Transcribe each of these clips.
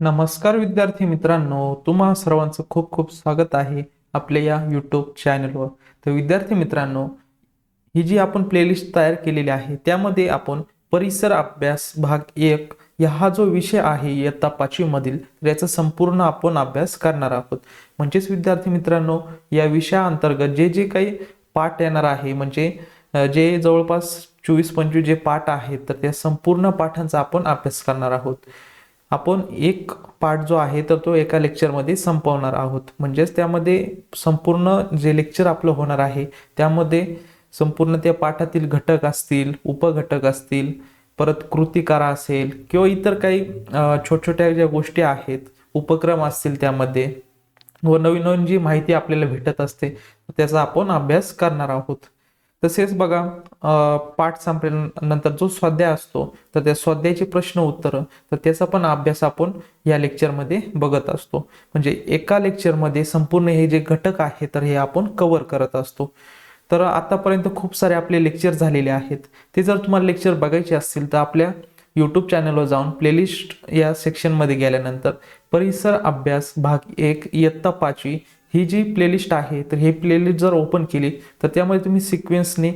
नमस्कार विद्यार्थी मित्रांनो, तुम्हा सर्वांचं खूप खूप स्वागत आहे आपल्या या यूट्यूब चॅनलवर. तर विद्यार्थी मित्रांनो, ही जी आपण प्लेलिस्ट तयार केलेली आहे त्यामध्ये आपण परिसर अभ्यास भाग 1 हा जो विषय आहे इयत्ता 5वी मधील याचा संपूर्ण आपण अभ्यास करणार आहोत. म्हणजेच विद्यार्थी मित्रांनो, या विषयाअंतर्गत जे जे काही पाठ येणार आहे म्हणजे जे जवळपास 24-25 जे पाठ आहेत तर त्या संपूर्ण पाठांचा आपण अभ्यास करणार आहोत. आपण एक पार्ट जो आहे तर तो एका लेक्चरमध्ये संपवणार आहोत. म्हणजेच त्यामध्ये संपूर्ण जे लेक्चर आपलं होणार आहे त्यामध्ये संपूर्ण त्या पाठातील घटक असतील, उपघटक असतील, परत कृतिकारा असेल किंवा इतर काही छोट्या ज्या गोष्टी आहेत, उपक्रम असतील त्यामध्ये व नवीन नवीन जी माहिती आपल्याला भेटत असते त्याचा आपण अभ्यास करणार आहोत. तसेच बघा, पाठ संपल्यानंतर जो स्वाध्याय असतो तर त्या स्वाध्यायाचे प्रश्न उत्तर तर त्याचा पण अभ्यास आपण या लेक्चरमध्ये बघत असतो. म्हणजे एका लेक्चरमध्ये संपूर्ण हे जे घटक आहे तर हे आपण कव्हर करत असतो. तर आतापर्यंत खूप सारे आपले लेक्चर झालेले आहेत. ते जर तुम्हाला लेक्चर बघायचे असतील तर आपल्या यूट्यूब चॅनलवर जाऊन प्लेलिस्ट या सेक्शनमध्ये गेल्यानंतर परिसर अभ्यास भाग 1 इयत्ता 5वी ही जी प्लेलिस्ट आहे तर ही प्लेलिस्ट जर ओपन केली तर त्यामध्ये तुम्ही सिक्वेन्सने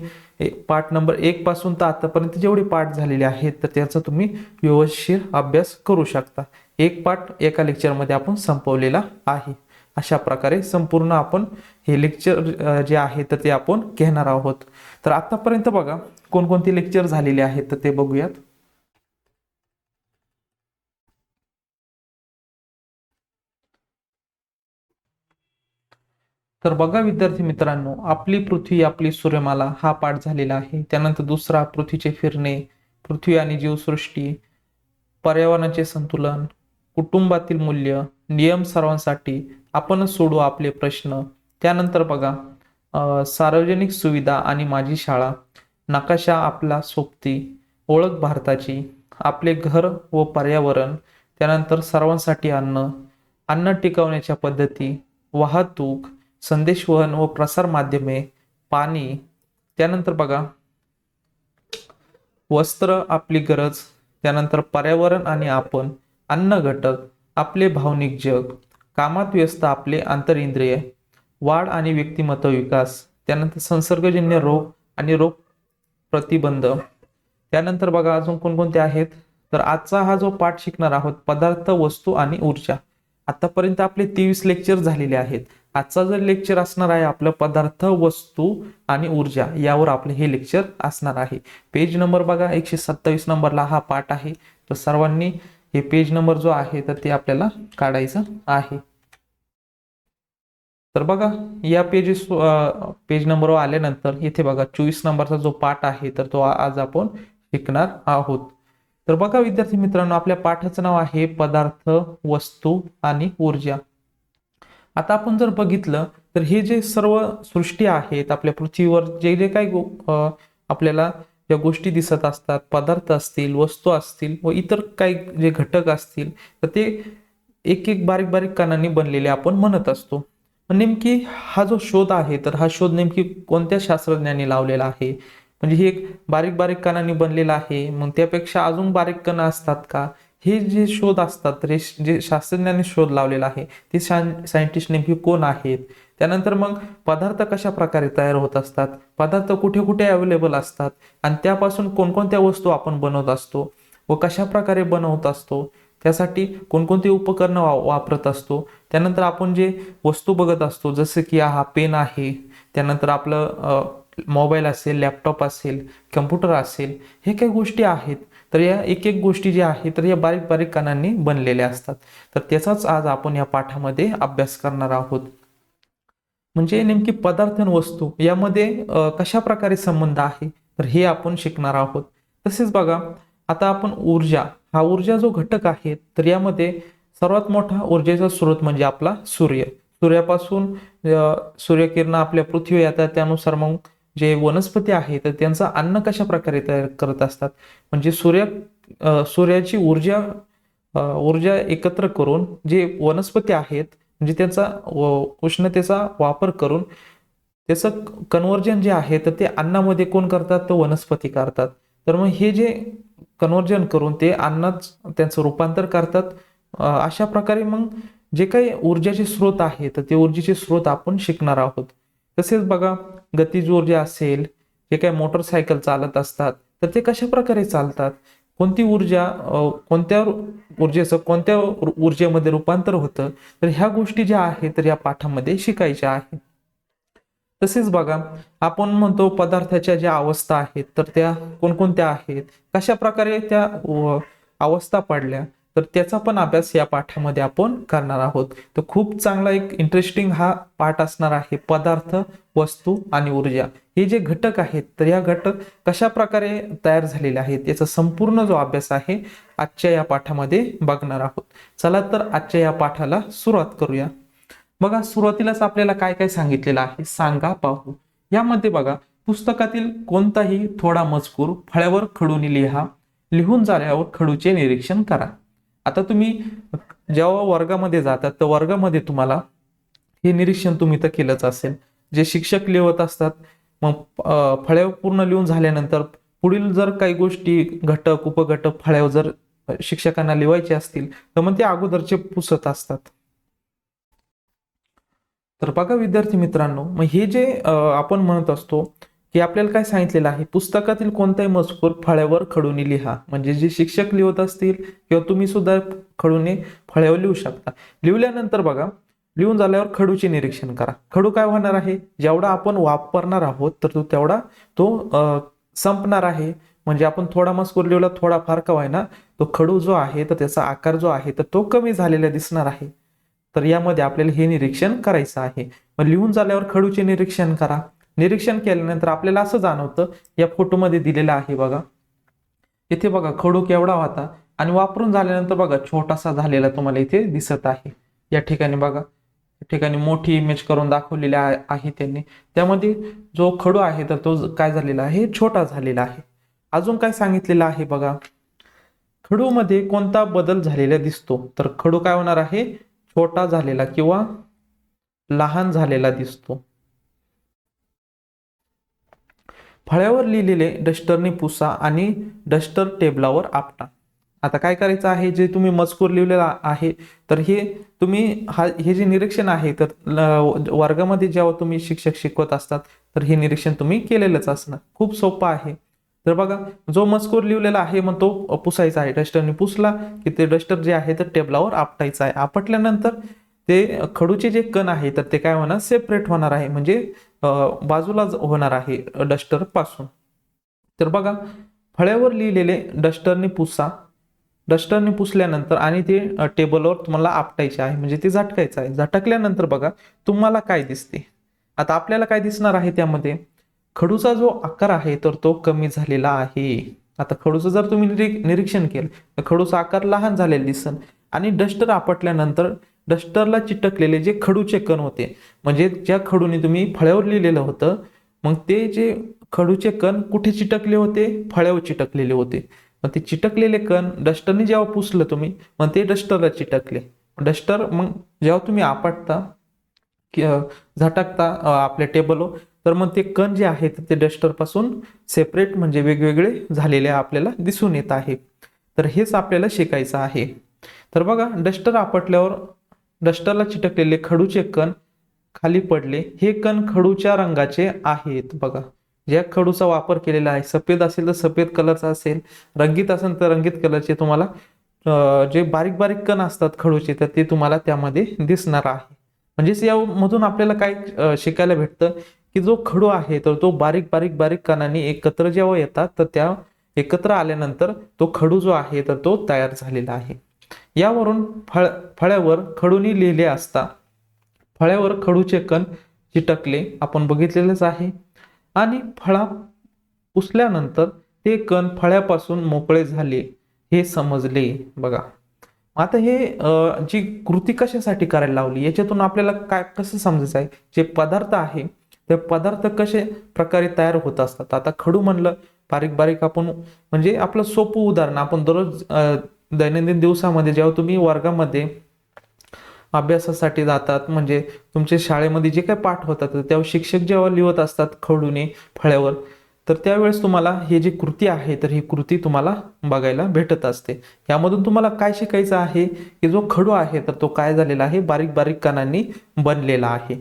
पार्ट नंबर 1 पासून तर आतापर्यंत जेवढे पार्ट झालेले आहेत तर त्याचा तुम्ही व्यवस्थित अभ्यास करू शकता. एक पार्ट एका लेक्चरमध्ये आपण संपवलेला आहे. अशा प्रकारे संपूर्ण आपण हे लेक्चर जे आहे तर ते आपण घेणार आहोत. तर आतापर्यंत बघा कोणकोणते लेक्चर झालेले आहेत तर ते बघूयात. तर बघा विद्यार्थी मित्रांनो, आपली पृथ्वी आपली सूर्यमाला हा पाठ झालेला आहे. त्यानंतर दुसरा पृथ्वीचे फिरणे, पृथ्वी आणि जीवसृष्टी, पर्यावरणाचे संतुलन, कुटुंबातील मूल्य, नियम सर्वांसाठी, आपणच सोडू आपले प्रश्न. त्यानंतर बघा, सार्वजनिक सुविधा आणि माझी शाळा, नकाशा आपला सोबती, ओळख भारताची, आपले घर व पर्यावरण, त्यानंतर सर्वांसाठी अन्न, अन्न टिकवण्याच्या पद्धती, वाहतूक, संदेशवहन व प्रसार माध्यमे, पाणी, त्यानंतर बघा वस्त्र आपली गरज, त्यानंतर पर्यावरण आणि आपण, अन्न घटक, आपले भावनिक जग, कामात व्यस्त आपले आंतरिंद्रिय, वाढ आणि व्यक्तिमत्व विकास, त्यानंतर संसर्गजन्य रोग आणि रोग प्रतिबंध. त्यानंतर बघा अजून कोणकोणते आहेत. तर आजचा हा जो पाठ शिकणार आहोत पदार्थ, वस्तू आणि ऊर्जा. आतापर्यंत आपले 23 लेक्चर झालेले आहेत. आजचा जर लेक्चर असणार आहे आपलं पदार्थ, वस्तू आणि ऊर्जा यावर आपले हे लेक्चर असणार आहे. पेज नंबर बघा 127 नंबरला हा पाठ आहे. तर सर्वांनी हे पेज नंबर जो आहे तर ते आपल्याला काढायचं आहे. तर बघा या पेज नंबरवर आल्यानंतर इथे बघा 24 नंबरचा जो पाठ आहे तर तो आज आपण शिकणार आहोत. तर बघा विद्यार्थी मित्रांनो, आपल्या पाठाचं नाव आहे पदार्थ, वस्तू आणि ऊर्जा. आता आपण जर बघितलं तर हे जे सर्व सृष्टी आहेत आपल्या पृथ्वीवर जे जे काही आपल्याला ज्या गोष्टी दिसत असतात, पदार्थ असतील, वस्तू असतील व इतर काही जे घटक असतील तर ते एक एक बारीक बारीक कणांनी बनलेले आपण म्हणत असतो. नेमकी हा जो शोध आहे तर हा शोध नेमकी कोणत्या शास्त्रज्ञांनी लावलेला आहे? म्हणजे ही एक बारीक बारीक कणांनी बनलेला आहे, मग त्यापेक्षा अजून बारीक कण असतात का? हे जे शोध असतात तर हे जे शास्त्रज्ञांनी शोध लावलेला आहे ते सायंटिस्ट नेमके कोण आहेत? त्यानंतर मग पदार्थ कशा प्रकारे तयार होत असतात, पदार्थ कुठे कुठे अवेलेबल असतात आणि त्यापासून कोणकोणत्या वस्तू आपण बनवत असतो व कशा प्रकारे बनवत असतो, त्यासाठी कोणकोणती उपकरणं वापरत असतो. त्यानंतर आपण जे वस्तू बघत असतो जसं की हा पेन आहे, त्यानंतर आपलं मोबाईल असेल, लॅपटॉप असेल, कम्प्युटर असेल, हे काही गोष्टी आहेत तर या एक एक गोष्टी ज्या आहेत तर या बारीक बारीक कणांनी बनलेल्या असतात. तर त्याचाच आज आपण या पाठामध्ये अभ्यास करणार आहोत. म्हणजे नेमकी पदार्थ आणि वस्तू यामध्ये कशा प्रकारे संबंध आहे तर हे आपण शिकणार आहोत. तसेच बघा, आता आपण ऊर्जा, हा ऊर्जा जो घटक आहे तर यामध्ये सर्वात मोठा ऊर्जेचा स्रोत म्हणजे आपला सूर्य. सूर्यापासून सूर्यकिरण आपल्या पृथ्वी येतात, त्यानुसार मग जे वनस्पती आहेत तर त्यांचं अन्न कशा प्रकारे तयार करत असतात. म्हणजे सूर्याची ऊर्जा एकत्र करून जे वनस्पती आहेत म्हणजे त्यांचा उष्णतेचा वापर करून त्याचं कन्व्हर्जन जे आहे तर ते अन्नामध्ये कोण करतात, तर वनस्पती करतात. तर मग हे जे कन्व्हर्जन करून ते अन्नात त्यांचं रूपांतर करतात अशा प्रकारे मग जे काही ऊर्जाचे स्रोत आहेत तर ते ऊर्जेचे स्रोत आपण शिकणार आहोत. तसेच बघा, गतिज ऊर्जा असेल, जे काही मोटरसायकल चालत असतात तर ते कशा प्रकारे चालतात, कोणती ऊर्जा कोणत्या ऊर्जेचं कोणत्या ऊर्जेमध्ये रूपांतर होतं, तर ह्या गोष्टी ज्या आहेत तर या पाठामध्ये शिकायच्या आहेत. तसेच बघा, आपण म्हणतो पदार्थाच्या ज्या अवस्था आहेत तर त्या कोणकोणत्या आहेत, कशा प्रकारे त्या अवस्था पडल्या, तर त्याचा पण अभ्यास या पाठामध्ये आपण करणार आहोत. तर खूप चांगला एक इंटरेस्टिंग हा पाठ असणार आहे. पदार्थ, वस्तू आणि ऊर्जा हे जे घटक आहेत तर या घटक कशा प्रकारे तयार झालेले आहेत याचा संपूर्ण जो अभ्यास आहे आजच्या या पाठामध्ये बघणार आहोत. चला तर आजच्या या पाठाला सुरुवात करूया. बघा, सुरुवातीलाच आपल्याला काय काय सांगितलेलं आहे सांगा पाहू. यामध्ये बघा, पुस्तकातील कोणताही थोडा मजकूर फळ्यावर खडून लिहा, लिहून झाल्यावर खडूचे निरीक्षण करा. आता तुम्ही जेव्हा वर्गामध्ये जातात तर वर्गामध्ये तुम्हाला हे निरीक्षण तुम्ही तर केलंच असेल. जे शिक्षक लिहत असतात मग फळ्यावर पूर्ण लिहून झाल्यानंतर पुढील जर काही गोष्टी घटक उपघटक फळ्यावर जर शिक्षकांना लिहायचे असतील तर मग ते अगोदरचे पुसत असतात. तर बघा विद्यार्थी मित्रांनो, मग हे जे आपण म्हणत असतो की आपल्याला काय सांगितलेलं आहे, पुस्तकातील कोणताही मजकूर फळ्यावर खडूने लिहा. म्हणजे जे शिक्षक लिहत असतील किंवा तुम्ही सुद्धा खडूने फळ्यावर लिहू शकता. लिहिल्यानंतर बघा, लिहून झाल्यावर खडूचे निरीक्षण करा. खडू काय होणार आहे, जेवढा आपण वापरणार आहोत तर तो तेवढा संपणार आहे. म्हणजे आपण थोडा मजकूर लिहिला, थोडा फार का होईना, तो खडू जो आहे तर त्याचा आकार जो आहे तर तो कमी झालेला दिसणार आहे. तर यामध्ये आपल्याला हे निरीक्षण करायचं आहे. मग लिहून झाल्यावर खडूचे निरीक्षण करा. निरीक्षण केल्यानंतर आपल्याला असं जाणवतं, या फोटोमध्ये दिलेलं आहे बघा, इथे बघा खडू केवढा होता आणि वापरून झाल्यानंतर बघा छोटासा झालेला तुम्हाला इथे दिसत आहे. या ठिकाणी बघा, या ठिकाणी मोठी इमेज करून दाखवलेली आहे त्यांनी. त्यामध्ये जो खडू आहे तर तो काय झालेला आहे, छोटा झालेला आहे. अजून काय सांगितलेलं आहे बघा, खडूमध्ये कोणता बदल झालेला दिसतो, तर खडू काय होणार आहे, छोटा झालेला किंवा लहान झालेला दिसतो. फळ्यावर लिहिलेले डस्टरने पुसा आणि डस्टर टेबलावर आपटा. आता काय करायचं आहे, जे तुम्ही मजकूर लिहिलेला आहे तर हे तुम्ही हे जे निरीक्षण आहे तर वर्गामध्ये जेव्हा तुम्ही शिक्षक शिकवत असतात तर हे निरीक्षण तुम्ही केलेलंच असणार. खूप सोपं आहे. तर बघा, जो मजकूर लिहिलेला आहे मग तो पुसायचा आहे. डस्टरने पुसला की ते डस्टर जे आहे तर टेबलावर आपटायचं आहे. आपटल्यानंतर ते खडूचे जे कण आहे तर ते काय होणार, सेपरेट होणार आहे, म्हणजे बाजूला होणार आहे डस्टर पासून. तर बघा, फळ्यावर लिहिलेले डस्टरने पुसा, डस्टरने पुसल्यानंतर आणि ते टेबलवर तुम्हाला आपटायचे आहे, म्हणजे ते झटकायचं आहे. झटकल्यानंतर बघा तुम्हाला काय दिसते. आता आपल्याला काय दिसणार आहे, त्यामध्ये खडूचा जो आकार आहे तर तो कमी झालेला आहे. आता खडूचं जर तुम्ही निरीक्षण केलं तर खडूचा आकार लहान झालेला दिसन आणि डस्टर आपटल्यानंतर डस्टरला चिटकलेले जे खडूचे कण होते, म्हणजे ज्या खडूने तुम्ही फळ्यावर लिहिलेलं होतं, मग ते जे खडूचे कण कुठे चिटकले होते, फळ्यावर चिटकलेले होते. मग ते चिटकलेले कण डस्टरने जेव्हा पुसलं तुम्ही मग ते डस्टरला चिटकले. डस्टर मग जेव्हा तुम्ही आपटता झटकता आपल्या टेबलवर तर मग ते कण जे आहेत ते डस्टर पासून सेपरेट म्हणजे वेगवेगळे झालेले आपल्याला दिसून येत आहे. तर हेच आपल्याला शिकायचं आहे. तर बघा, डस्टर आपटल्यावर डस्टरला चिटकलेले खडूचे कण खाली पडले. हे कण खडूच्या रंगाचे आहेत. बघा, ज्या खडूचा वापर केलेला आहे, सफेद असेल तर सफेद कलरचा असेल, रंगीत असेल तर रंगीत कलरचे तुम्हाला जे बारीक बारीक कण असतात खडूचे तर ते तुम्हाला त्यामध्ये दिसणार आहे. म्हणजेच यामधून आपल्याला काय शिकायला भेटतं की जो खडू आहे तर तो बारीक बारीक बारीक कणांनी एकत्र जेव्हा येतात तर त्या एकत्र आल्यानंतर तो खडू जो आहे तर तो तयार झालेला आहे. यावरून फळ्यावर खडूनी लिहिले असता फळ्यावर खडूचे कण चिटकले आपण बघितलेलेच आहे आणि फळा पुसल्यानंतर ते कण फळ्यापासून मोकळे झाले हे समजले. बघा, आता हे जी कृती कशासाठी करायला लावली याच्यातून आपल्याला काय कसं समजायचं आहे, जे पदार्थ आहे ते पदार्थ कसे प्रकारे तयार होत असतात. आता खडू म्हणलं बारीक बारीक आपण म्हणजे आपलं सोपं उदाहरण आपण दररोज दैनंदिन दिवसामध्ये जेव्हा तुम्ही वर्गामध्ये अभ्यासासाठी जातात म्हणजे तुमच्या शाळेमध्ये जे काही पाठ होतात तेव्हा शिक्षक जेव्हा लिहत असतात खडूने फळ्यावर तर त्यावेळेस तुम्हाला हे जी कृती आहे तर ही कृती तुम्हाला बघायला भेटत असते. यामधून तुम्हाला काय शिकायचं आहे की जो खडू आहे तर तो काय झालेला आहे, बारीक बारीक कणांनी बनलेला आहे.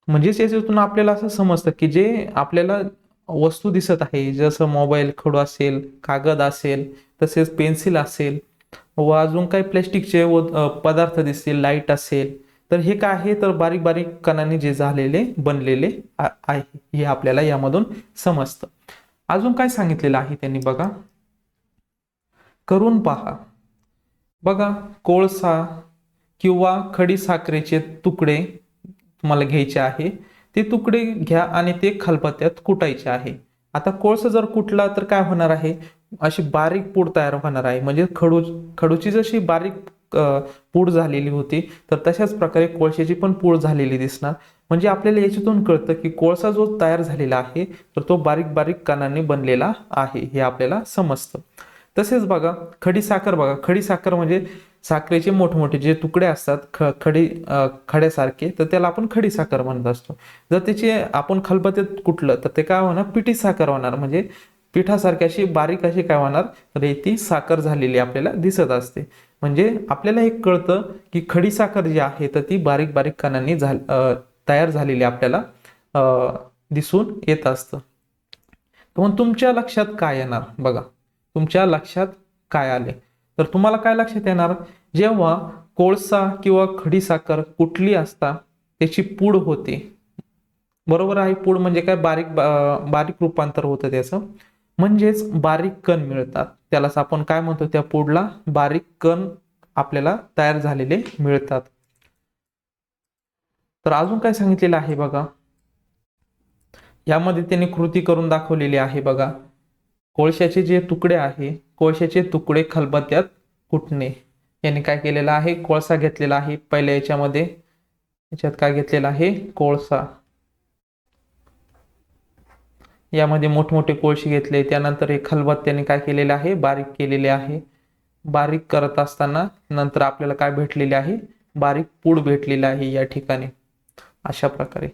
म्हणजेच याच्यातून आपल्याला असं समजतं की जे आपल्याला वस्तू दिसत आहे, जसं मोबाईल खडू असेल, कागद असेल, तसेच पेन्सिल असेल व अजून काही प्लॅस्टिकचे पदार्थ दिसतील, लाईट असेल, तर हे काय आहे तर बारीक बारीक कणांनी जे झालेले बनलेले आहे हे आपल्याला यामधून समजतं. अजून काय सांगितलेलं आहे त्यांनी बघा, करून पहा. बघा, कोळसा किंवा खडी साखरेचे तुकडे तुम्हाला घ्यायचे आहे. ते तुकडे घ्या आणि ते खलबत्त्यात कुटायचे आहे. आता कोळसा जर कुटला तर काय होणार आहे, अशी बारीक पूड तयार होणार आहे. म्हणजे खडूची जशी बारीक पूड झालेली होती तर तशाच प्रकारे कोळशाची पण पूड झालेली दिसणार. म्हणजे आपल्याला याच्यातून कळतं की कोळसा जो तयार झालेला आहे तर तो बारीक बारीक कणांनी बनलेला आहे हे आपल्याला समजतं. तसेच बघा, खडी साखर बघा, खडी साखर म्हणजे साखरेचे मोठमोठे जे तुकडे असतात खड्यासारखे, तर त्याला आपण खडी साखर म्हणत असतो. जर त्याचे आपण खलबत्त्यात कुटलं तर ते काय होणार, पिठी साखर होणार. म्हणजे पिठासारखी अशी बारीक अशी काय होणार, रेती साखर झालेली आपल्याला दिसत असते. म्हणजे आपल्याला हे कळतं की खडी साखर जी आहे तर ती बारीक बारीक कणांनी तयार झालेली आपल्याला दिसून येत असतं. तर मग तुमच्या लक्षात काय येणार बघा, तुमच्या लक्षात काय आले तर तुम्हाला काय लक्षात येणार, जेव्हा कोळसा किंवा खडी साखर कुठली असता त्याची पूड होते. बरोबर आहे, पूड म्हणजे काय, बारीक रूपांतर होतं त्याचं. म्हणजेच बारीक कण मिळतात, त्यालाच आपण काय म्हणतो, त्या पूडला बारीक कण आपल्याला तयार झालेले मिळतात. तर अजून काय सांगितलेलं आहे बघा, यामध्ये त्यांनी कृती करून दाखवलेली आहे बघा. कोळशाचे जे तुकडे आहे, कोळशाचे तुकडे खलबत्त्यात कुटणे. यांनी काय केलेलं आहे, कोळसा घेतलेला आहे पहिल्या याच्यात काय घेतलेला आहे, कोळसा. यामध्ये मोठमोठे कोळसे घेतले, त्यानंतर हे खलबत्त्याने काय केलेले आहे, बारीक केलेले आहे. बारीक करत असताना नंतर आपल्याला काय भेटलेले आहे, बारीक पूड भेटलेली आहे या ठिकाणी अशा प्रकारे.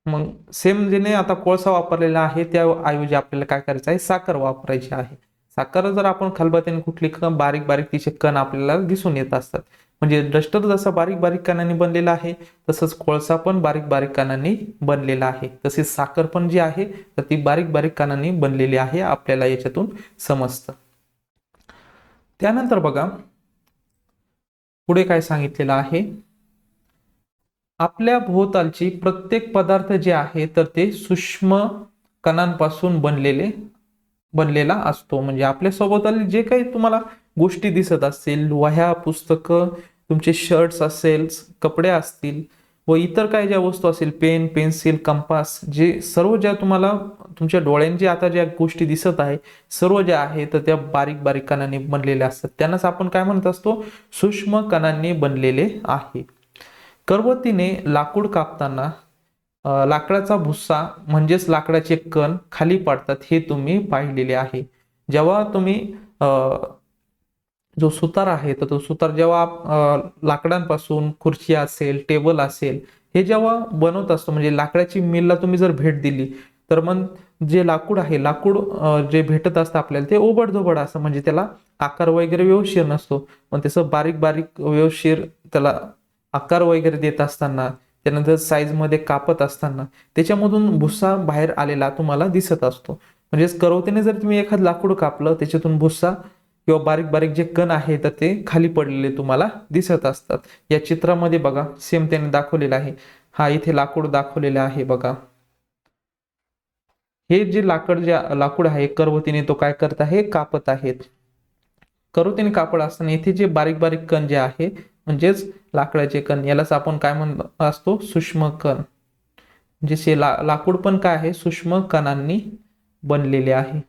मग सेम जेने आता कोळसा वापरलेला आहे त्याऐवजी आपल्याला काय करायचं आहे, साखर वापरायची आहे. साखर जर आपण खलबत्त्याने कुठली बारीक बारीक तिचे कण आपल्याला दिसून येत असतात. म्हणजे डस्टर जसं बारीक बारीक कणांनी बनलेला आहे तसंच कोळसा पण बारीक बारीक कणांनी बनलेला आहे. तसेच साखर पण जी आहे तर ती बारीक बारीक कणांनी बनलेली आहे, आपल्याला याच्यातून समजतं. त्यानंतर बघा पुढे काय सांगितलेलं आहे, आपल्या भोवतालची प्रत्येक पदार्थ जे आहे तर ते सूक्ष्म कणांपासून बनलेला असतो. म्हणजे आपल्या सोबताली जे काही तुम्हाला गोष्टी दिसत असतील, वह्या, पुस्तकं, तुमचे शर्ट्स असेल, कपडे असतील व इतर काही ज्या वस्तू असतील, पेन, पेन्सिल, कंपास, जे सर्व ज्या तुम्हाला तुमच्या डोळ्यांची आता ज्या गोष्टी दिसत आहे सर्व ज्या आहे तर त्या बारीक बारीक कणांनी बनलेल्या असतात. त्यांनाच आपण काय म्हणत असतो, सूक्ष्म कणांनी बनलेले आहे. करवतीने लाकूड कापताना लाकडाचा भुस्सा म्हणजेच लाकडाचे कण खाली पडतात हे तुम्ही पाहिलेले आहे. जेव्हा तुम्ही जो सुतार आहे तर तो सुतार जेव्हा लाकडांपासून खुर्ची असेल, टेबल असेल, हे जेव्हा बनवत असतो, म्हणजे लाकडाची मिलला तुम्ही जर भेट दिली तर मग जे लाकूड आहे, लाकूड जे भेटत असतं आपल्याला ते ओबडधोबड असं, म्हणजे त्याला आकार वगैरे व्यवस्थित नसतो. पण त्याचं बारीक बारीक व्यवस्थित त्याला आकार वगैरे देत असताना, त्यानंतर साईज मध्ये कापत असताना त्याच्यामधून भुस्सा बाहेर आलेला तुम्हाला दिसत असतो. म्हणजेच करवतीने जर तुम्ही एखाद लाकूड कापलं त्याच्यातून भुस्सा किंवा बारीक बारीक जे कण आहे तर ते खाली पडलेले तुम्हाला दिसत असतात. या चित्रामध्ये बघा सेम त्याने दाखवलेलं आहे. हा इथे लाकूड दाखवलेलं आहे बघा. हे जे लाकूड आहे करवतीने तो काय करत आहे, कापत आहेत. करवतीने कापड असताना इथे जे बारीक बारीक कण जे आहे म्हणजेच लाकडाचे कण, यालाच आपण काय म्हणत असतो, सूक्ष्म कण. म्हणजे लाकूड पण काय आहे, सूक्ष्म कणांनी बनलेले आहे.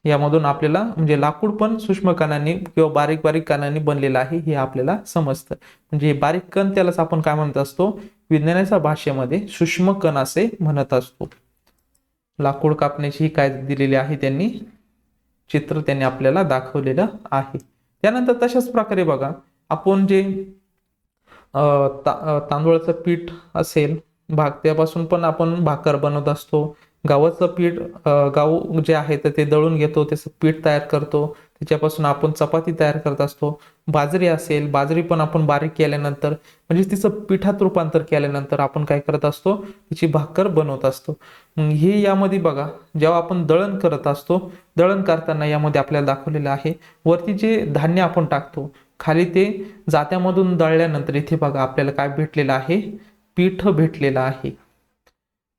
यामधून आपल्याला म्हणजे लाकूड पण सूक्ष्म कणांनी किंवा बारीक बारीक कणांनी बनलेलं आहे हे आपल्याला समजतं. म्हणजे बारीक कण त्यालाच आपण काय म्हणत असतो, विज्ञानाच्या भाषेमध्ये सूक्ष्म कण असे म्हणत असतो. लाकूड कापण्याची ही काय दिलेली आहे त्यांनी चित्र त्यांनी आपल्याला दाखवलेलं आहे. त्यानंतर तशाच प्रकारे बघा, आपण जे तांदूळाचं पीठ असेल त्यापासून पण आपण भाकर बनवत असतो. गव्हाचं पीठ, गहू जे आहे तर ते दळून घेतो, त्याचं पीठ तयार करतो, त्याच्यापासून आपण चपाती तयार करत असतो. बाजरी असेल, बाजरी पण आपण बारीक केल्यानंतर म्हणजे तिचं पिठात रूपांतर केल्यानंतर आपण काय करत असतो, तिची भाकर बनवत असतो. मग हे यामध्ये बघा, जेव्हा आपण दळण करत असतो, दळण करताना यामध्ये आपल्याला दाखवलेलं आहे, वरती जे धान्य आपण टाकतो, खाली ते जात्यामधून दळल्यानंतर इथे बघा आपल्याला काय भेटलेलं आहे, पीठ भेटलेलं आहे.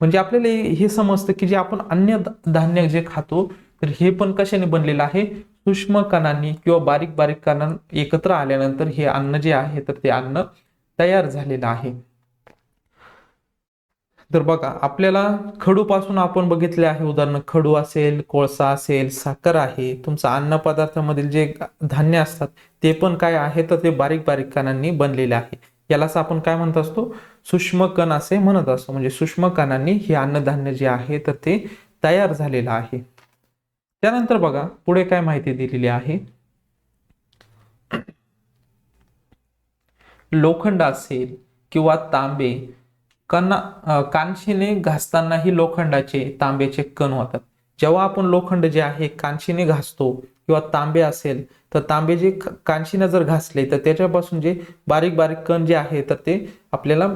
म्हणजे आपल्याला हे समजतं की जे आपण अन्य धान्य जे खातो, तर हे पण कशाने बनलेलं आहे, सूक्ष्म कणांनी किंवा बारीक बारीक कणां एकत्र आल्यानंतर हे अन्न जे आहे तर ते अन्न तयार झालेलं आहे. तर बघा आपल्याला खडूपासून आपण बघितले आहे उदाहरण, खडू असेल, कोळसा असेल, साखर आहे, तुमचा अन्न पदार्थामधील जे धान्य असतात ते पण काय आहे तर ते बारीक बारीक कणांनी बनलेले आहे. यालाच आपण काय म्हणत असतो, सूक्ष्म कण असे म्हणत असतो. म्हणजे सूक्ष्म कणांनी हे अन्नधान्य जे आहे तर ते तयार झालेलं आहे. त्यानंतर बघा पुढे काय माहिती दिलेली आहे, लोखंड असेल किंवा तांबे कांशीने घासतानाही लोखंडाचे तांब्याचे कण होतात. जेव्हा आपण लोखंड जे आहे कांशीने घासतो किंवा तांबे असेल तर तांबे जे कांशीने जर घासले तर त्याच्यापासून जे बारीक बारीक कण जे आहे तर ते आपल्याला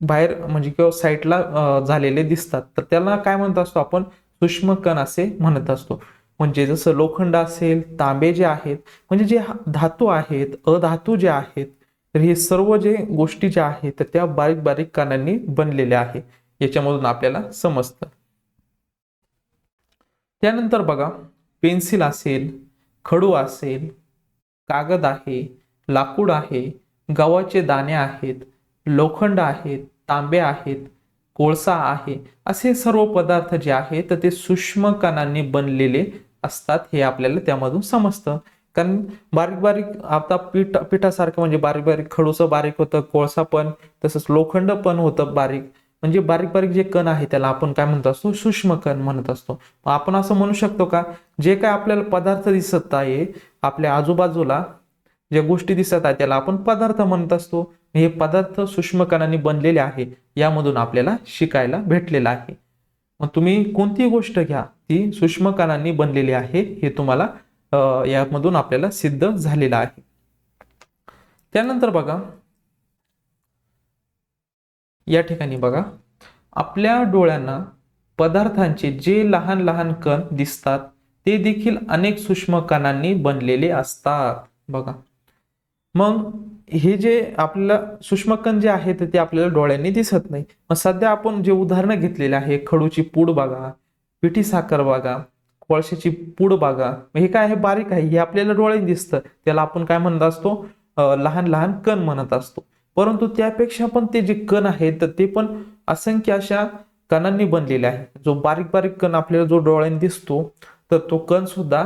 बाहेर म्हणजे किंवा साईडला झालेले दिसतात. तर त्याला काय म्हणत असतो आपण, सूक्ष्म कण असे म्हणत असतो. म्हणजे जसं लोखंड असेल, तांबे जे आहेत म्हणजे जे धातू आहेत, अधातू जे आहेत, तर हे सर्व जे गोष्टी ज्या आहेत तर त्या बारीक बारीक कणांनी बनलेल्या आहे, याच्यामधून आपल्याला समजतं. त्यानंतर बघा पेन्सिल असेल, खडू असेल, कागद आहे, लाकूड आहे, गव्हाचे दाणे आहेत, लोखंड आहेत, तांबे आहेत, कोळसा आहे, असे सर्व पदार्थ जे आहेत तर ते सूक्ष्म कणांनी बनलेले असतात, हे आपल्याला त्यामधून समजतं. कारण बारीक बारीक आता पिठासारखं म्हणजे बारीक बारीक खडूचं बारीक होतं, कोळसा पण तसंच लोखंड पण होतं बारीक. म्हणजे बारीक बारीक जे कण आहे त्याला आपण काय म्हणत असतो, सूक्ष्म कण म्हणत असतो. आपण असं म्हणू शकतो का, जे काय आपल्याला पदार्थ दिसत आहे आपल्या आजूबाजूला, ज्या गोष्टी दिसत आहेत त्याला आपण पदार्थ म्हणत असतो. हे पदार्थ सूक्ष्म कणांनी बनलेले आहे, यामधून आपल्याला शिकायला भेटलेलं आहे. मग तुम्ही कोणतीही गोष्ट घ्या ती सूक्ष्म कणांनी बनलेली आहे, हे तुम्हाला यामधून आपल्याला सिद्ध झालेलं आहे. त्यानंतर बघा या ठिकाणी बघा, आपल्या डोळ्यांना पदार्थांचे जे लहान लहान कण दिसतात ते देखील अनेक सूक्ष्म कणांनी बनलेले असतात. बघा मग हे जे आपल्याला सूक्ष्म कण जे आहेत ते आपल्याला डोळ्यांनी दिसत नाही. मग सध्या आपण जे उदाहरणं घेतलेले आहे, खडूची पूड बघा, पिठी साखर बघा, कोळशाची पूड बघा, हे काय आहे, बारीक आहे, हे आपल्याला डोळ्यांनी दिसतं, त्याला आपण काय म्हणत असतो, लहान लहान कण म्हणत असतो. परंतु त्यापेक्षा पण ते जे कण आहेत तर ते पण असंख्य अशा कणांनी बनलेले आहे. जो बारीक बारीक कण आपल्याला जो डोळ्यांनी दिसतो तर तो कण सुद्धा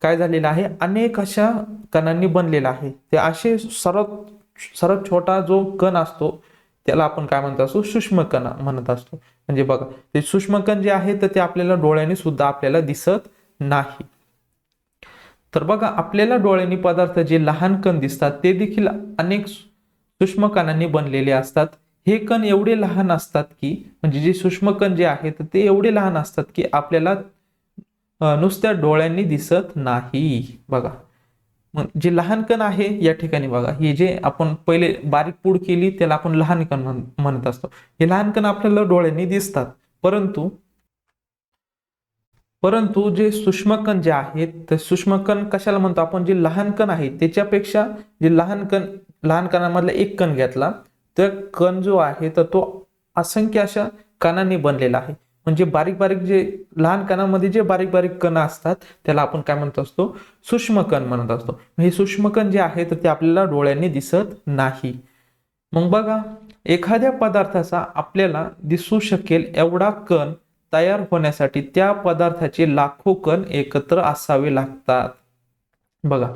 काय झालेला आहे, अनेक अशा कणांनी बनलेला आहे. ते असे सर्वात छोटा जो कण असतो त्याला आपण काय म्हणत असतो, सूक्ष्म कण म्हणत असतो. म्हणजे बघा ते सूक्ष्म कण जे आहे तर ते आपल्याला डोळ्यांनी सुद्धा आपल्याला दिसत नाही. तर बघा आपल्याला डोळ्यांनी पदार्थ जे लहान कण दिसतात ते देखील अनेक सूक्ष्म कणांनी बनलेले असतात. हे कण एवढे लहान असतात की म्हणजे जे सूक्ष्म कण जे आहेत ते एवढे लहान असतात की आपल्याला नुसत्या डोळ्यांनी दिसत नाही. बघा मग जे लहान कण आहे या ठिकाणी बघा, हे जे आपण पहिले बारीक पूड केली त्याला आपण लहान कण म्हणत असतो. हे लहान कण आपल्याला डोळ्यांनी दिसतात, परंतु जे सूक्ष्म कण जे आहेत ते सूक्ष्म कण कशाला म्हणतो आपण, जे लहान कण आहे त्याच्यापेक्षा जे लहान कणांमधला एक कण घेतला तर कण जो आहे तर तो असंख्य अशा कणांनी बनलेला आहे. म्हणजे बारीक बारीक जे लहान कणांमध्ये जे बारीक बारीक कण असतात त्याला आपण काय म्हणत असतो, सूक्ष्म कण म्हणत असतो. हे सूक्ष्म कण जे आहे तर ते आपल्याला डोळ्यांनी दिसत नाही. मग बघा एखाद्या पदार्थाचा आपल्याला दिसू शकेल एवढा कण तयार होण्यासाठी त्या पदार्थाचे लाखो कण एकत्र असावे लागतात. बघा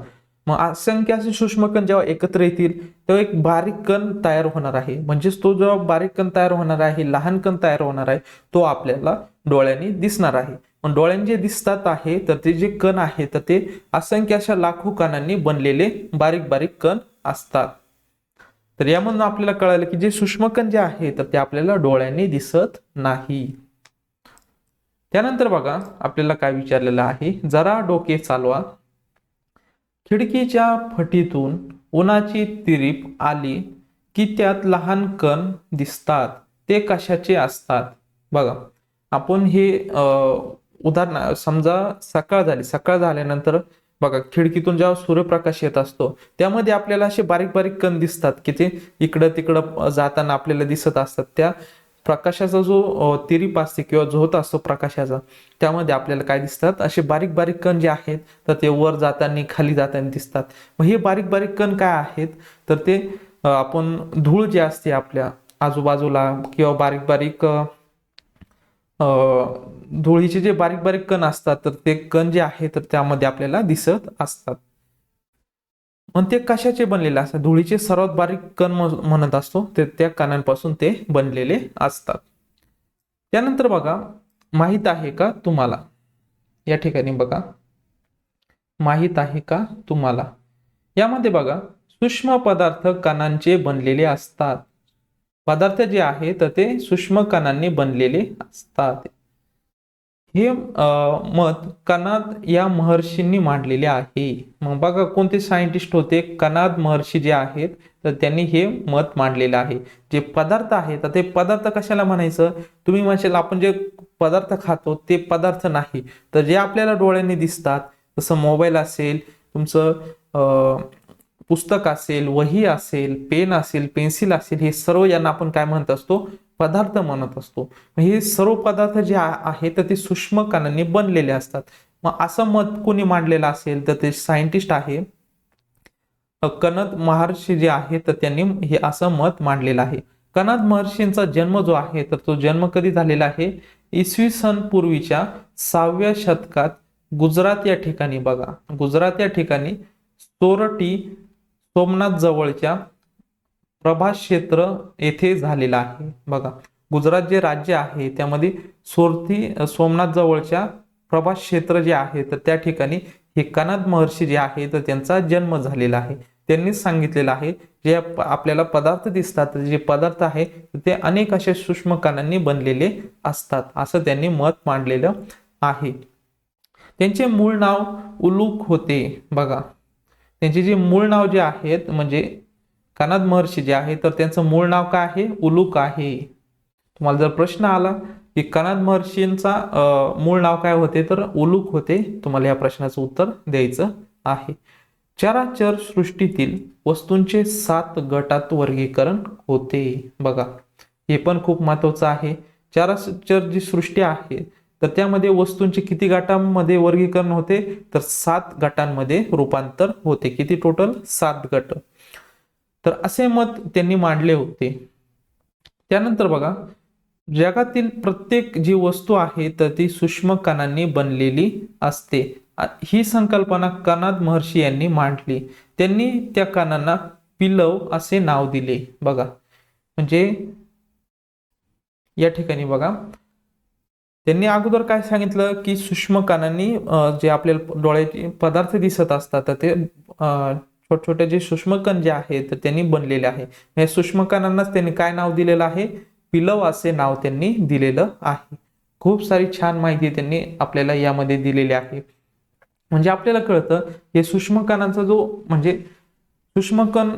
मग असंख्य असे सूक्ष्म कण जेव्हा एकत्र येतील तेव्हा एक बारीक कण तयार होणार आहे. म्हणजेच तो जेव्हा बारीक कण तयार होणार आहे, लहान कण तयार होणार आहे, तो आपल्याला डोळ्यांनी दिसणार आहे. पण डोळ्यांनी जे दिसतात आहे तर ते जे कण आहे तर ते असंख्य अशा लाखो कणांनी बनलेले बारीक बारीक कण असतात. तर यामधून आपल्याला कळालं की जे सूक्ष्मकण जे आहे तर ते आपल्याला डोळ्यांनी दिसत नाही. त्यानंतर बघा आपल्याला काय विचारलेलं आहे, जरा डोके चालवा. खिडकीच्या फटीतून उन्हाची तिरीप आली की त्यात लहान कण दिसतात, ते कशाचे असतात? बघा आपण हे उदाहरण समजा सकाळ झाली, सकाळ झाल्यानंतर बघा खिडकीतून जेव्हा सूर्यप्रकाश येत असतो त्यामध्ये आपल्याला असे बारीक बारीक कण दिसतात की ते इकडं तिकडं जाताना आपल्याला दिसत असतात. त्या प्रकाशाचा जो तिरीप असते किंवा झोत असतो प्रकाशाचा, त्यामध्ये आपल्याला काय दिसतात, असे बारीक बारीक कण जे आहेत तर ते वर जाताना खाली जाताना दिसतात. मग हे बारीक बारीक कण काय आहेत तर ते आपण धूळ जे असते आपल्या आजूबाजूला किंवा बारीक बारीक धुळीचे जे बारीक बारीक कण असतात तर ते कण जे आहे तर त्यामध्ये आपल्याला दिसत असतात. मग ते कशाचे बनलेले असतात? धुळीचे सर्वात बारीक कण म्हणत असतो ते त्या कणांपासून ते बनलेले असतात. त्यानंतर बघा, माहित आहे का तुम्हाला, या ठिकाणी बघा माहित आहे का तुम्हाला, यामध्ये बघा सूक्ष्म पदार्थ कणांचे बनलेले असतात. पदार्थ जे आहे तर ते सूक्ष्म कणांनी बनलेले असतात. हे मत कणाद या महर्षींनी मांडलेले आहे. मग बघा कोणते सायंटिस्ट होते, कणाद महर्षी जे आहेत तर त्यांनी हे मत मांडलेलं आहे. जे पदार्थ आहेत तर ते पदार्थ कशाला म्हणायचं, तुम्ही म्हणशाल आपण जे पदार्थ खातो ते पदार्थ नाही, तर जे आपल्याला डोळ्यांनी दिसतात जसं मोबाईल असेल, तुमचं पुस्तक असेल, वही असेल, पेन असेल, पेन्सिल असेल, हे सर्व यांना आपण काय म्हणत असतो, पदार्थ म्हणत असतो. हे सर्व पदार्थ जे आहेत तर ते सूक्ष्म कणांनी बनलेले असतात. मग असं मत कोणी मांडलेलं असेल तर ते सायंटिस्ट आहे कणाद महर्षी जे आहे तर त्यांनी हे असं मत मांडलेलं आहे. कणाद महर्षींचा जन्म जो आहे तर तो जन्म कधी झालेला आहे, इसवी सन पूर्वीच्या 6व्या शतकात गुजरात या ठिकाणी, बघा गुजरात या ठिकाणी सोरटी सोमनाथ जवळच्या प्रभास क्षेत्र येथे झालेला आहे. बघा गुजरात जे राज्य आहे त्यामध्ये सोमनाथ जवळच्या प्रभास क्षेत्र जे आहे तर त्या ठिकाणी हे कणाद महर्षी जे आहे तर त्यांचा जन्म झालेला आहे. त्यांनीच सांगितलेलं आहे जे आपल्याला पदार्थ दिसतात, जे पदार्थ आहे ते अनेक अशा सूक्ष्म कणांनी बनलेले असतात, असं त्यांनी मत मांडलेलं आहे. त्यांचे मूळ नाव उलूक होते. बघा त्यांचे जे मूळ नाव जे आहेत म्हणजे कणाद महर्षी जे आहे तर त्यांचं मूळ नाव काय आहे, उलूक आहे. तुम्हाला जर प्रश्न आला की कणाद महर्षींचा मूळ नाव काय होते तर उलूक होते, तुम्हाला या प्रश्नाचं उत्तर द्यायचं आहे. चराचर सृष्टीतील वस्तूंचे 7 गटात वर्गीकरण होते. बघा हे पण खूप महत्वाचं आहे. चराचर जी सृष्टी आहे तर त्यामध्ये वस्तूंचे किती गटांमध्ये वर्गीकरण होते तर 7 गटांमध्ये रूपांतर होते. किती टोटल, 7 गट. तर असे मत त्यांनी मांडले होते. त्यानंतर बघा जगातील प्रत्येक जी वस्तू आहे तर ती सूक्ष्म कणांनी बनलेली असते. ही संकल्पना कणाद महर्षी यांनी मांडली. त्यांनी त्या कणांना पिलव असे नाव दिले. बघा म्हणजे या ठिकाणी बघा त्यांनी अगोदर काय सांगितलं की सूक्ष्म कणांनी जे आपल्याला डोळ्याचे पदार्थ दिसत असतात तर ते छोटे छोटे जे सूक्ष्मकण जे आहेत तर त्यांनी बनलेले आहे. या सूक्ष्मकणांनाच त्यांनी काय नाव दिलेलं आहे, पिलव असे नाव त्यांनी दिलेलं आहे. खूप सारी छान माहिती त्यांनी आपल्याला यामध्ये दिलेली आहे. म्हणजे आपल्याला कळतं हे सूक्ष्मकणांचा जो म्हणजे सूक्ष्मकण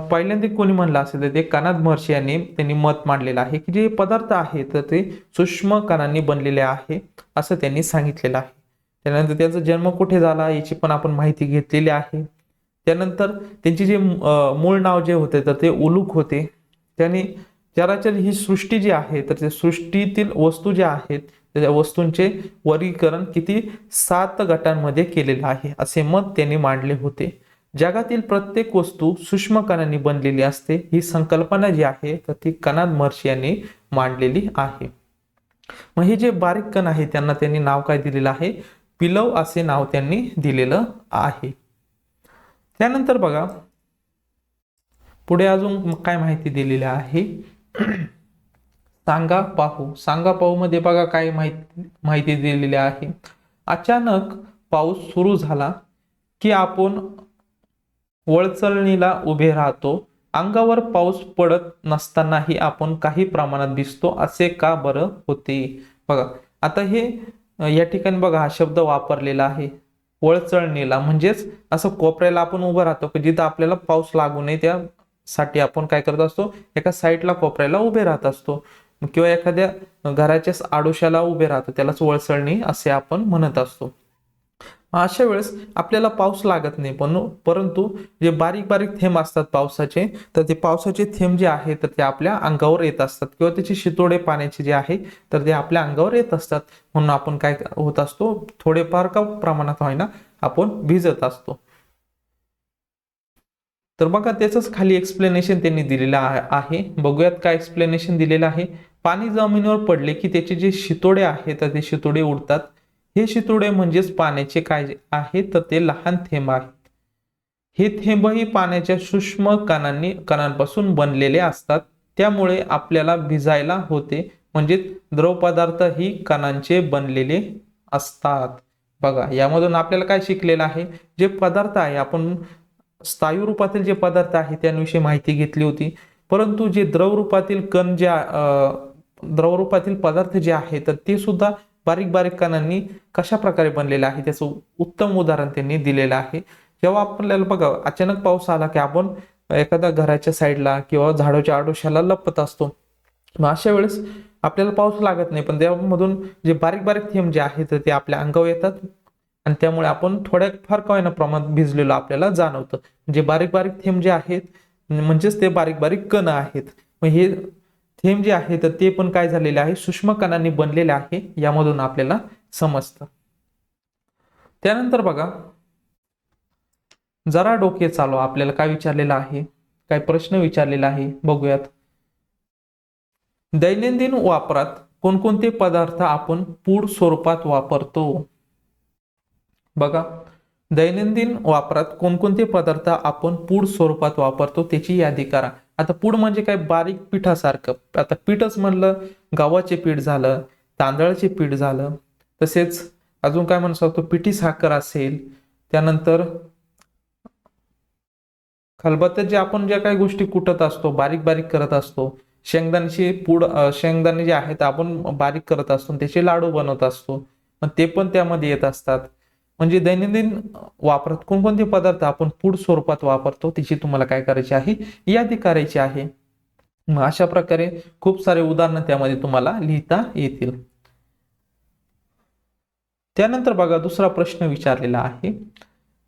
पहिल्यांदा कोणी म्हणलं असेल तर ते कणाद महर्षी यांनी त्यांनी मत मांडलेलं आहे की जे पदार्थ आहेत तर ते सूक्ष्म कणांनी बनलेले आहे असं त्यांनी सांगितलेलं आहे. त्यानंतर त्यांचा जन्म कुठे झाला याची पण आपण माहिती घेतलेली आहे. त्यानंतर त्यांची जे मूळ नाव जे होते तर ते उलूक होते. त्यांनी चराचर ही सृष्टी जी आहे तर त्या सृष्टीतील वस्तू ज्या आहेत त्या वस्तूंचे वर्गीकरण किती 7 गटांमध्ये केलेलं आहे असे मत त्यांनी मांडले होते. जगातील प्रत्येक वस्तू सूक्ष्म कणांनी बनलेली असते ही संकल्पना जी आहे तर ती कणाद महर्षी यांनी मांडलेली आहे. मग हे जे बारीक कण आहे त्यांना त्यांनी नाव काय दिलेलं आहे, पिलव असे नाव त्यांनी दिलेलं आहे. त्यानंतर बघा पुढे अजून काय माहिती दिलेली आहे, सांगा पाहू मध्ये बघा काय माहिती दिलेली आहे. अचानक पाऊस सुरू झाला की आपण वळचळणीला उभे राहतो अंगावर पाऊस पडत नसतानाही आपण काही प्रमाणात भिजतो असे का बरं होते? बघा आता हे या ठिकाणी बघा हा शब्द वापरलेला आहे वळचळणीला, म्हणजेच असं कोपऱ्याला आपण उभं राहतो की जिथं आपल्याला पाऊस लागू नये त्यासाठी आपण काय करत असतो, एका साईडला कोपऱ्याला उभे राहत असतो किंवा एखाद्या घराच्या आडोशाला उभे राहतो, त्यालाच वळचळणी असे आपण म्हणत असतो. अशा वेळेस आपल्याला पाऊस लागत नाही, पण परंतु जे बारीक बारीक थेंब असतात पावसाचे, तर ते पावसाचे थेंब जे आहे तर ते आपल्या अंगावर येत असतात किंवा त्याचे शितोडे पाण्याचे जे आहे तर ते आपल्या अंगावर येत असतात. म्हणून आपण काय होत असतो, थोडेफार का प्रमाणात होईना आपण भिजत असतो. तर बघा त्याचंच खाली एक्सप्लेनेशन त्यांनी दिलेलं आहे. बघूयात काय एक्सप्लेनेशन दिलेलं आहे. पाणी जमिनीवर पडले की त्याचे जे शितोडे आहेत तर ते शितोडे उडतात. हे शितोडे म्हणजेच पाण्याचे काय आहे तर ते लहान थेंब आहेत. हे थेंबही पाण्याच्या सूक्ष्म कणांपासून बनलेले असतात. त्यामुळे आपल्याला भिजायला होते, म्हणजे द्रव पदार्थ ही कणांचे बनलेले असतात. बघा यामधून आपल्याला काय शिकलेलं आहे, जे पदार्थ आहे आपण स्थायू रूपातील जे पदार्थ आहे त्यांविषयी माहिती घेतली होती, परंतु जे द्रव रूपातील कण जे द्रव रूपातील पदार्थ जे आहे तर ते सुद्धा बारीक बारीक कणांनी कशा प्रकारे बनलेलं आहे त्याचं उत्तम उदाहरण त्यांनी दिलेलं आहे. जेव्हा आपल्याला बघा अचानक पाऊस आला की आपण एखाद्या घराच्या साईडला किंवा झाडाच्या आडोशाला लपत असतो, मग अशा वेळेस आपल्याला पाऊस लागत नाही, पण त्यामधून जे बारीक बारीक थेंब जे आहेत ते आपल्या अंगावर येतात आणि त्यामुळे आपण थोड्या फार का होईना प्रमाणात भिजलेलो आपल्याला जाणवतं. जे बारीक बारीक थेंब जे आहेत म्हणजेच ते बारीक बारीक कण आहेत. मग हे थेंब जे आहे तर ते पण काय झालेले आहे, सूक्ष्म कणांनी बनलेले आहे, यामधून आपल्याला समजतं. त्यानंतर बघा जरा डोके चालवा, आपल्याला काय विचारलेलं आहे, काय प्रश्न विचारलेला आहे बघूयात. दैनंदिन वापरात कोणकोणते पदार्थ आपण पूड स्वरूपात वापरतो? बघा दैनंदिन वापरात कोणकोणते पदार्थ आपण पूड स्वरूपात वापरतो त्याची यादी करा. आता पूड म्हणजे काय, बारीक पिठासारखं. आता पीठच म्हणलं, गव्हाचे पीठ झालं, तांदळाचे पीठ झालं, तसेच अजून काय म्हणू शकतो, पिठी साखर असेल, त्यानंतर खलबत्त्यात जे आपण ज्या काही गोष्टी कुटत असतो, बारीक बारीक करत असतो, शेंगदाण्याची पूड, शेंगदाणे जे आहेत आपण बारीक करत असतो त्याचे लाडू बनवत असतो, मग ते पण त्यामध्ये येत असतात. म्हणजे दैनंदिन वापरात कोणकोणते पदार्थ आपण पूड स्वरूपात वापरतो त्याची तुम्हाला काय करायची आहे, यादी करायची आहे. मग अशा प्रकारे खूप सारे उदाहरणं त्यामध्ये तुम्हाला लिहिता येतील. त्यानंतर बघा दुसरा प्रश्न विचारलेला आहे,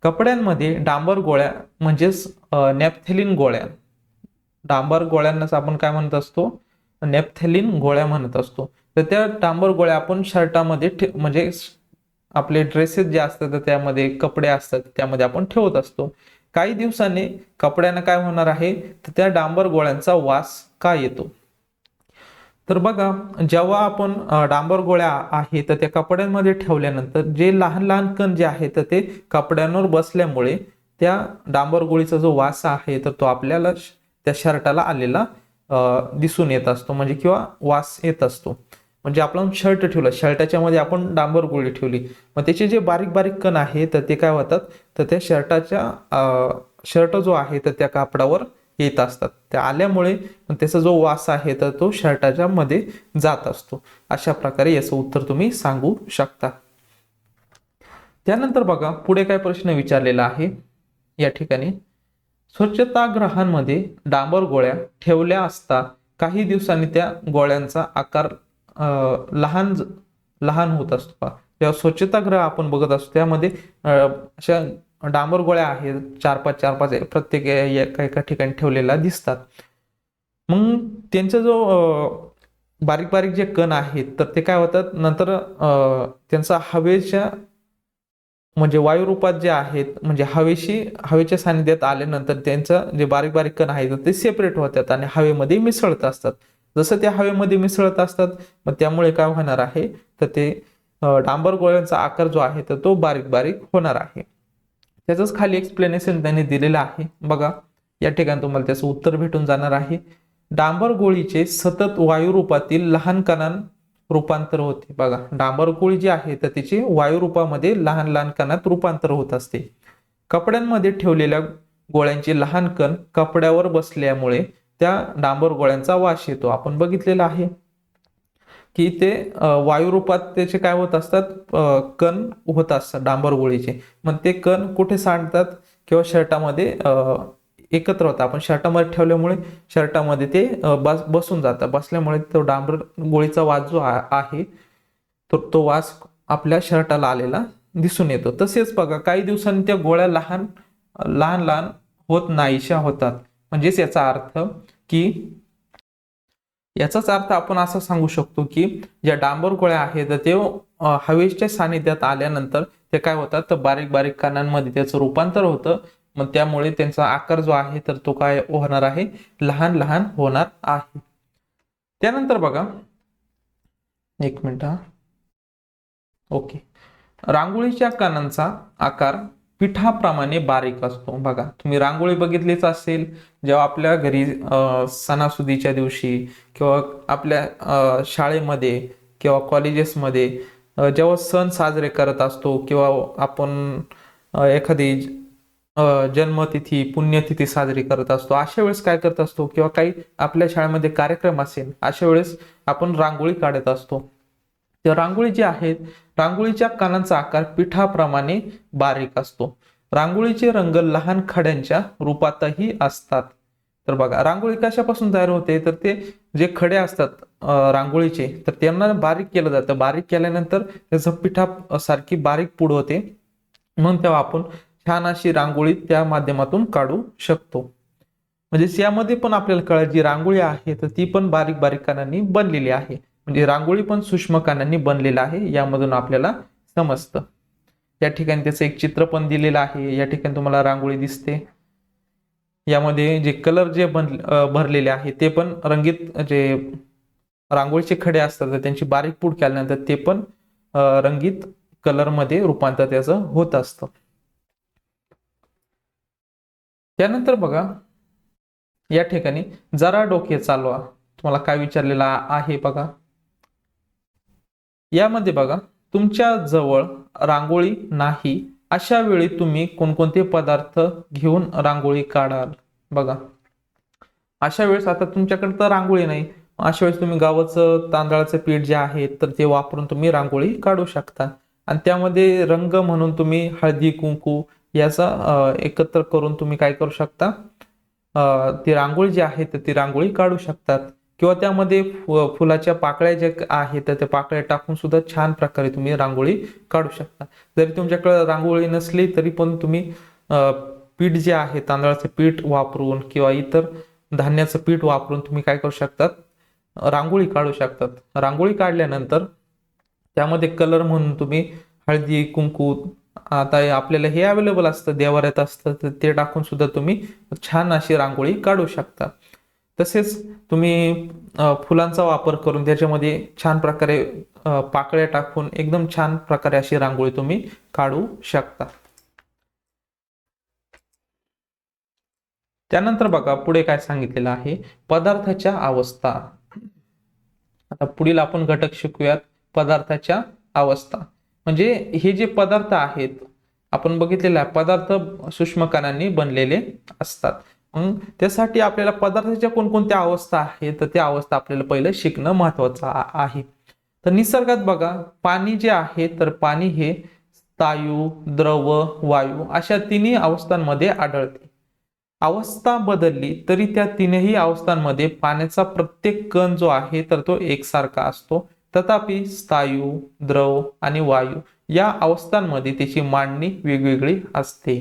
कपड्यांमध्ये डांबर गोळ्या म्हणजेच नॅपथेलिन गोळ्या, डांबर गोळ्यांनाच आपण काय म्हणत असतो, नॅपथेलिन गोळ्या म्हणत असतो. तर त्या डांबर गोळ्या आपण शर्टामध्ये म्हणजे आपले ड्रेसेस जे असतात त्यामध्ये कपडे असतात त्यामध्ये आपण ठेवत असतो. काही दिवसांनी कपड्यांना काय होणार आहे, तर त्या डांबर गोळ्यांचा वास का येतो? तर बघा जेव्हा आपण डांबर गोळ्या आहे तर त्या कपड्यांमध्ये ठेवल्यानंतर जे लहान लहान कण जे आहेत तर ते कपड्यांवर बसल्यामुळे त्या डांबर गोळीचा जो वास आहे तर तो आपल्याला त्या शर्टाला आलेला दिसून येत असतो, म्हणजे किंवा वास येत असतो. म्हणजे आपण शर्ट ठेवलं, शर्टाच्या मध्ये आपण डांबर गोळी ठेवली, मग त्याचे जे बारीक बारीक कण आहे तर ते काय होतात, तर त्या शर्ट जो आहे तर त्या कापडावर येत असतात. त्या आल्यामुळे त्याचा जो वास आहे तर तो शर्टाच्या मध्ये जात असतो. अशा प्रकारे याचं उत्तर तुम्ही सांगू शकता. त्यानंतर बघा पुढे काय प्रश्न विचारलेला आहे या ठिकाणी, स्वच्छतागृहांमध्ये डांबर गोळ्या ठेवल्या असता काही दिवसांनी त्या गोळ्यांचा आकार लहान लहान होत असतो. जेव्हा स्वच्छतागृह आपण बघत असतो त्यामध्ये अशा डांबर गोळ्या आहेत, चार पाच प्रत्येक एका ठिकाणी ठेवलेल्या दिसतात. मग त्यांचा जो बारीक बारीक जे कण आहेत तर ते काय होतात, नंतर त्यांचा हवेच्या म्हणजे वायू रूपात जे आहेत, म्हणजे हवेच्या सानिध्यात आल्यानंतर त्यांचं जे बारीक बारीक कण आहेत ते सेपरेट होतात आणि हवेमध्ये मिसळत असतात. जसं त्या हवेमध्ये मिसळत असतात मग त्यामुळे काय होणार आहे, तर ते डांबर गोळ्यांचा आकार जो आहे तर तो बारीक बारीक होणार आहे. त्याचंच खाली एक्सप्लेनेशन त्यांनी दिलेलं आहे. बघा या ठिकाणी तुम्हाला त्याचं उत्तर भेटून जाणार आहे. डांबर गोळीचे सतत वायू रूपातील लहान कणांत रूपांतर होते. बघा डांबर गोळी जी आहे तर तिचे वायू रूपामध्ये लहान लहान कणात रूपांतर होत असते. कपड्यांमध्ये ठेवलेल्या गोळ्यांचे लहान कण कपड्यावर बसल्यामुळे त्या डांबर गोळ्यांचा वास येतो. आपण बघितलेलं आहे की ते वायू रूपात त्याचे काय होत असतात, कण होत असतात डांबर गोळीचे. मग ते कण कुठे सांडतात किंवा शर्टामध्ये एकत्र होतात. आपण शर्टामध्ये ठेवल्यामुळे शर्टामध्ये ते बसून जातात. बसल्यामुळे तो डांबर गोळीचा वास जो आहे तो वास आपल्या शर्टाला आलेला दिसून येतो. तसेच बघा काही दिवसांनी त्या गोळ्या लहान लहान लहान होत नाहीशा होतात. म्हणजेच याचाच अर्थ आपण असं सांगू शकतो की ज्या डांबर गोळ्या आहेत ते हवेच्या सानिध्यात आल्यानंतर ते काय होतात, तर बारीक बारीक कणांमध्ये त्याचं रूपांतर होतं. मग त्यामुळे त्यांचा आकार जो आहे तर तो काय होणार आहे, लहान लहान होणार आहे. त्यानंतर बघा, एक मिनिट हा, ओके. रांगोळीच्या कणांचा आकार पिठाप्रमाणे बारीक असतो. बघा तुम्ही रांगोळी बघितलीच असेल, जेव्हा आपल्या घरी सणासुदीच्या दिवशी किंवा आपल्या शाळेमध्ये किंवा कॉलेजेसमध्ये जेव्हा सण साजरे करत असतो किंवा आपण एखादी जन्मतिथी पुण्यतिथी साजरी करत असतो, अशा वेळेस काय करत असतो किंवा काही आपल्या शाळेमध्ये कार्यक्रम असेल अशा वेळेस आपण रांगोळी काढत असतो. तर रांगोळी जी आहेत, रांगोळीच्या कणांचा आकार पिठाप्रमाणे बारीक असतो. रांगोळीचे रंग लहान खड्यांच्या रूपातही असतात. तर बघा रांगोळी कशापासून तयार होते, तर ते जे खडे असतात रांगोळीचे, तर त्यांना बारीक केलं जातं. बारीक केल्यानंतर त्याचं पिठा सारखी बारीक पूड होते. मग तेव्हा आपण छान अशी रांगोळी त्या माध्यमातून काढू शकतो. म्हणजे यामध्ये पण आपल्याला कळलं जी रांगोळी आहे तर ती पण बारीक बारीक कणांनी बनलेली आहे. म्हणजे रांगोळी पण सूक्ष्म कणांनी बनलेला आहे, यामधून आपल्याला समजतं. या ठिकाणी त्याचं एक चित्र पण दिलेलं आहे. या ठिकाणी तुम्हाला रांगोळी दिसते. यामध्ये जे कलर जे भरलेले आहे ते पण रंगीत, जे रांगोळीचे खडे असतात तर त्यांची बारीक पूड केल्यानंतर ते पण रंगीत कलर मध्ये रूपांतर त्याचं होत असतं. त्यानंतर बघा या ठिकाणी जरा डोके चालवा, तुम्हाला काय विचारलेला आहे बघा. यामध्ये बघा तुमच्या जवळ रांगोळी नाही अशा वेळी तुम्ही कोणकोणते पदार्थ घेऊन रांगोळी काढाल. बघा अशा वेळेस आता तुमच्याकडे तर रांगोळी नाही, अशा वेळेस तुम्ही गव्हाचं तांदळाचं पीठ जे आहे तर ते वापरून तुम्ही रांगोळी काढू शकता. आणि त्यामध्ये रंग म्हणून तुम्ही हळदी कुंकू याचा एकत्र करून तुम्ही काय करू शकता, ती रांगोळी जी आहे तर ती रांगोळी काढू शकतात. किंवा त्यामध्ये फुलाच्या पाकळ्या ज्या आहेत तर त्या पाकळ्या टाकून सुद्धा छान प्रकारे तुम्ही रांगोळी काढू शकता. जरी तुमच्याकडे रांगोळी नसली तरी पण तुम्ही पीठ जे आहे तांदळाचं पीठ वापरून किंवा इतर धान्याचं पीठ वापरून तुम्ही काय करू शकतात, रांगोळी काढू शकतात. रांगोळी काढल्यानंतर त्यामध्ये कलर म्हणून तुम्ही हळदी कुंकू, आता आपल्याला हे अवेलेबल असतं देवाऱ्यात असतं तर ते टाकून सुद्धा तुम्ही छान अशी रांगोळी काढू शकता. तसेच तुम्ही फुलांचा वापर करून त्याच्यामध्ये छान प्रकारे पाकळ्या टाकून एकदम छान प्रकारे अशी रांगोळी तुम्ही काढू शकता. त्यानंतर बघा पुढे काय सांगितलेलं आहे, पदार्थाच्या अवस्था. आता पुढील आपण घटक शिकूयात, पदार्थाच्या अवस्था. म्हणजे हे जे पदार्थ आहेत आपण बघितलेले आहे, पदार्थ सूक्ष्म कणांनी बनलेले असतात. मग त्यासाठी आपल्याला पदार्थाच्या कोणकोणत्या अवस्था आहेत तर त्या अवस्था आपल्याला पहिलं शिकणं महत्वाचं आहे. तर निसर्गात बघा पाणी जे आहे तर पाणी हे स्थायू, द्रव, वायू अशा तिन्ही अवस्थांमध्ये आढळते. अवस्था बदलली तरी त्या तीनही अवस्थांमध्ये पाण्याचा प्रत्येक कण जो आहे तर तो एकसारखा असतो. तथापि स्थायू, द्रव आणि वायू या अवस्थांमध्ये त्याची मांडणी वेगवेगळी असते.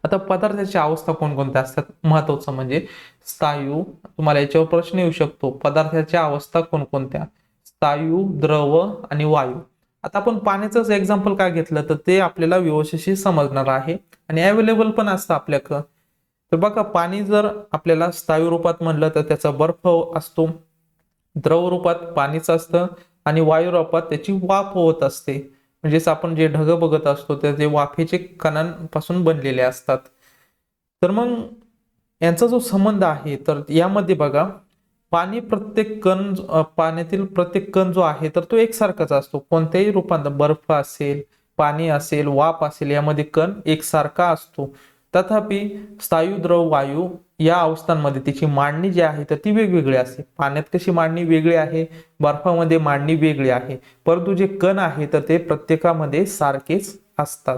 आता पदार्थाची अवस्था कोणकोणत्या असतात, महत्वाचं म्हणजे स्थायू. तुम्हाला याच्यावर प्रश्न येऊ शकतो, पदार्थाच्या अवस्था कोणकोणत्या, स्थायू, द्रव आणि वायू. आता आपण पाण्याचंच एक्झाम्पल काय घेतलं तर ते आपल्याला व्यवस्थित समजणार आहे आणि अवेलेबल पण असतं आपल्याकडं. तर बघा पाणी जर आपल्याला स्थायू रूपात म्हणलं तर त्याचा बर्फ असतो, द्रव रूपात पाणीच असतं आणि वायू रूपात त्याची वाफ होत असते. म्हणजेच आपण जे ढग बघत असतो तर ते वाफेचे कणांपासून बनलेले असतात. तर मग यांचा जो संबंध आहे तर यामध्ये बघा पाणी प्रत्येक कण, पाण्यातील प्रत्येक कण जो आहे तर तो एकसारखाच असतो. कोणत्याही रूपात बर्फ असेल, पाणी असेल, वाफ असेल, यामध्ये कण एकसारखा असतो. तथापि स्थायू, द्रव, वायू या अवस्थांमध्ये त्याची मांडणी जी आहे तर ती वेगवेगळी असते. पाण्यात कशी मांडणी वेगळी आहे, बर्फामध्ये मांडणी वेगळी आहे, परंतु जे कण आहे तर ते प्रत्येकामध्ये सारखेच असतात.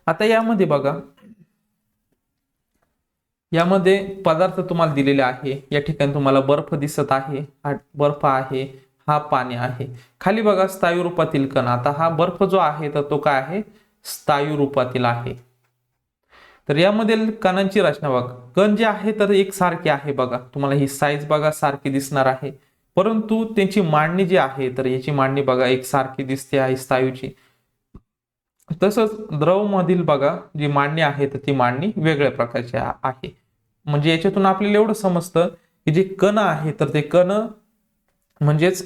आता यामध्ये बघा, यामध्ये पदार्थ तुम्हाला दिलेले आहे. या ठिकाणी तुम्हाला बर्फ दिसत आहे, हा बर्फ आहे, हा पाणी आहे. खाली बघा स्थायू रूपातील कण. आता हा बर्फ जो आहे तर तो काय आहे, स्थायू रूपातील आहे. तर यामधील कणांची रचना बघा, कण जे आहे तर एकसारखे आहे. बघा तुम्हाला ही साईज बघा सारखी दिसणार आहे, परंतु त्यांची मांडणी जी आहे तर याची मांडणी बघा एकसारखी दिसते आहे स्थायूची. तसंच द्रव मधील बघा जी मांडणी आहे तर ती मांडणी वेगळ्या प्रकारची आहे. म्हणजे याच्यातून आपल्याला एवढं समजतं की जे कण आहे तर ते कण म्हणजेच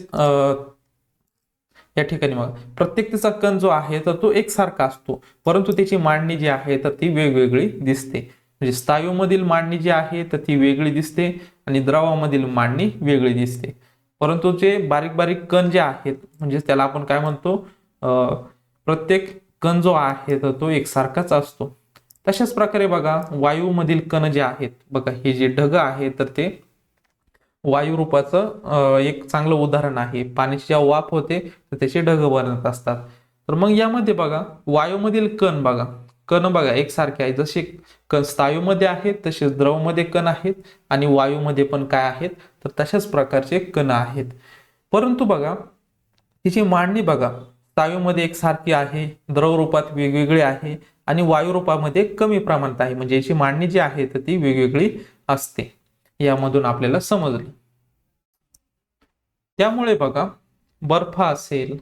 या ठिकाणी मग प्रत्येक त्याचा कण जो आहे तर तो एकसारखा असतो, परंतु त्याची मांडणी जी आहे तर ती वेगवेगळी दिसते. म्हणजे स्थायूमधील मांडणी जी आहे तर ती वेगळी दिसते आणि द्रवामधील मांडणी वेगळी दिसते. परंतु जे बारीक बारीक कण जे आहेत म्हणजे त्याला आपण काय म्हणतो, प्रत्येक कण जो आहे तर तो एकसारखाच असतो. तशाच प्रकारे बघा वायूमधील कण जे आहेत बघा, हे जे ढग आहे तर ते वायू रूपाचं एक चांगलं उदाहरण आहे. पाण्याची जेव्हा वाफ होते तर त्याचे ढग बनत असतात. तर मग यामध्ये बघा वायूमधील कण बघा, कण बघा एकसारखे आहे. जसे कण स्थायूमध्ये आहेत तसेच द्रवमध्ये कण आहेत आणि वायूमध्ये पण काय आहेत तर तशाच प्रकारचे कण आहेत. परंतु बघा तिची मांडणी बघा, स्थायूमध्ये एकसारखी आहे, द्रव रूपात वेगवेगळी आहे आणि वायू रूपामध्ये कमी प्रमाणात आहे. म्हणजे याची मांडणी जी आहे तर ती वेगवेगळी असते. यामधून आपल्याला समजलं. त्यामुळे बघा बर्फ असेल,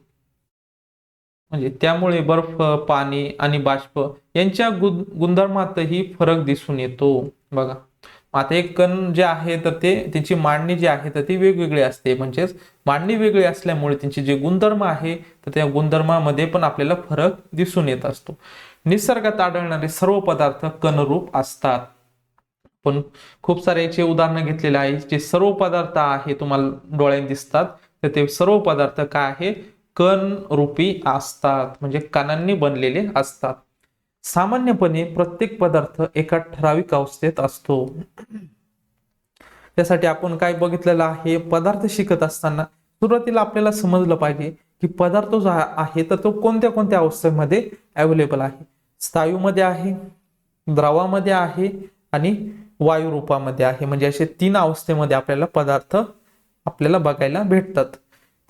म्हणजे त्यामुळे बर्फ, पाणी आणि बाष्प यांच्या गुणधर्मातही फरक दिसून येतो. बघा आता एक कण जे आहे तर ते त्याची मांडणी जी आहे तर ती वेगवेगळी असते. म्हणजेच मांडणी वेगळी असल्यामुळे त्यांचे जे गुणधर्म आहे तर त्या गुणधर्मामध्ये पण आपल्याला फरक दिसून येत असतो. निसर्गात आढळणारे सर्व पदार्थ कणरूप असतात. पण खूप सारे याचे उदाहरण घेतलेले आहे. जे सर्व पदार्थ आहे तुम्हाला डोळ्याने दिसतात तर ते सर्व पदार्थ काय आहे, कण रूपी असतात, म्हणजे कणांनी बनलेले असतात. सामान्यपणे प्रत्येक पदार्थ एका ठराविक अवस्थेत असतो. त्यासाठी आपण काय बघितलेलं आहे, पदार्थ शिकत असताना सुरुवातीला आपल्याला समजलं पाहिजे की पदार्थ जो आहे तर तो कोणत्या कोणत्या अवस्थेमध्ये अवेलेबल आहे. स्थायूमध्ये आहे, द्रवामध्ये आहे आणि वायू रूपामध्ये आहे. म्हणजे असे 3 अवस्थेमध्ये आपल्याला पदार्थ आपल्याला बघायला भेटतात.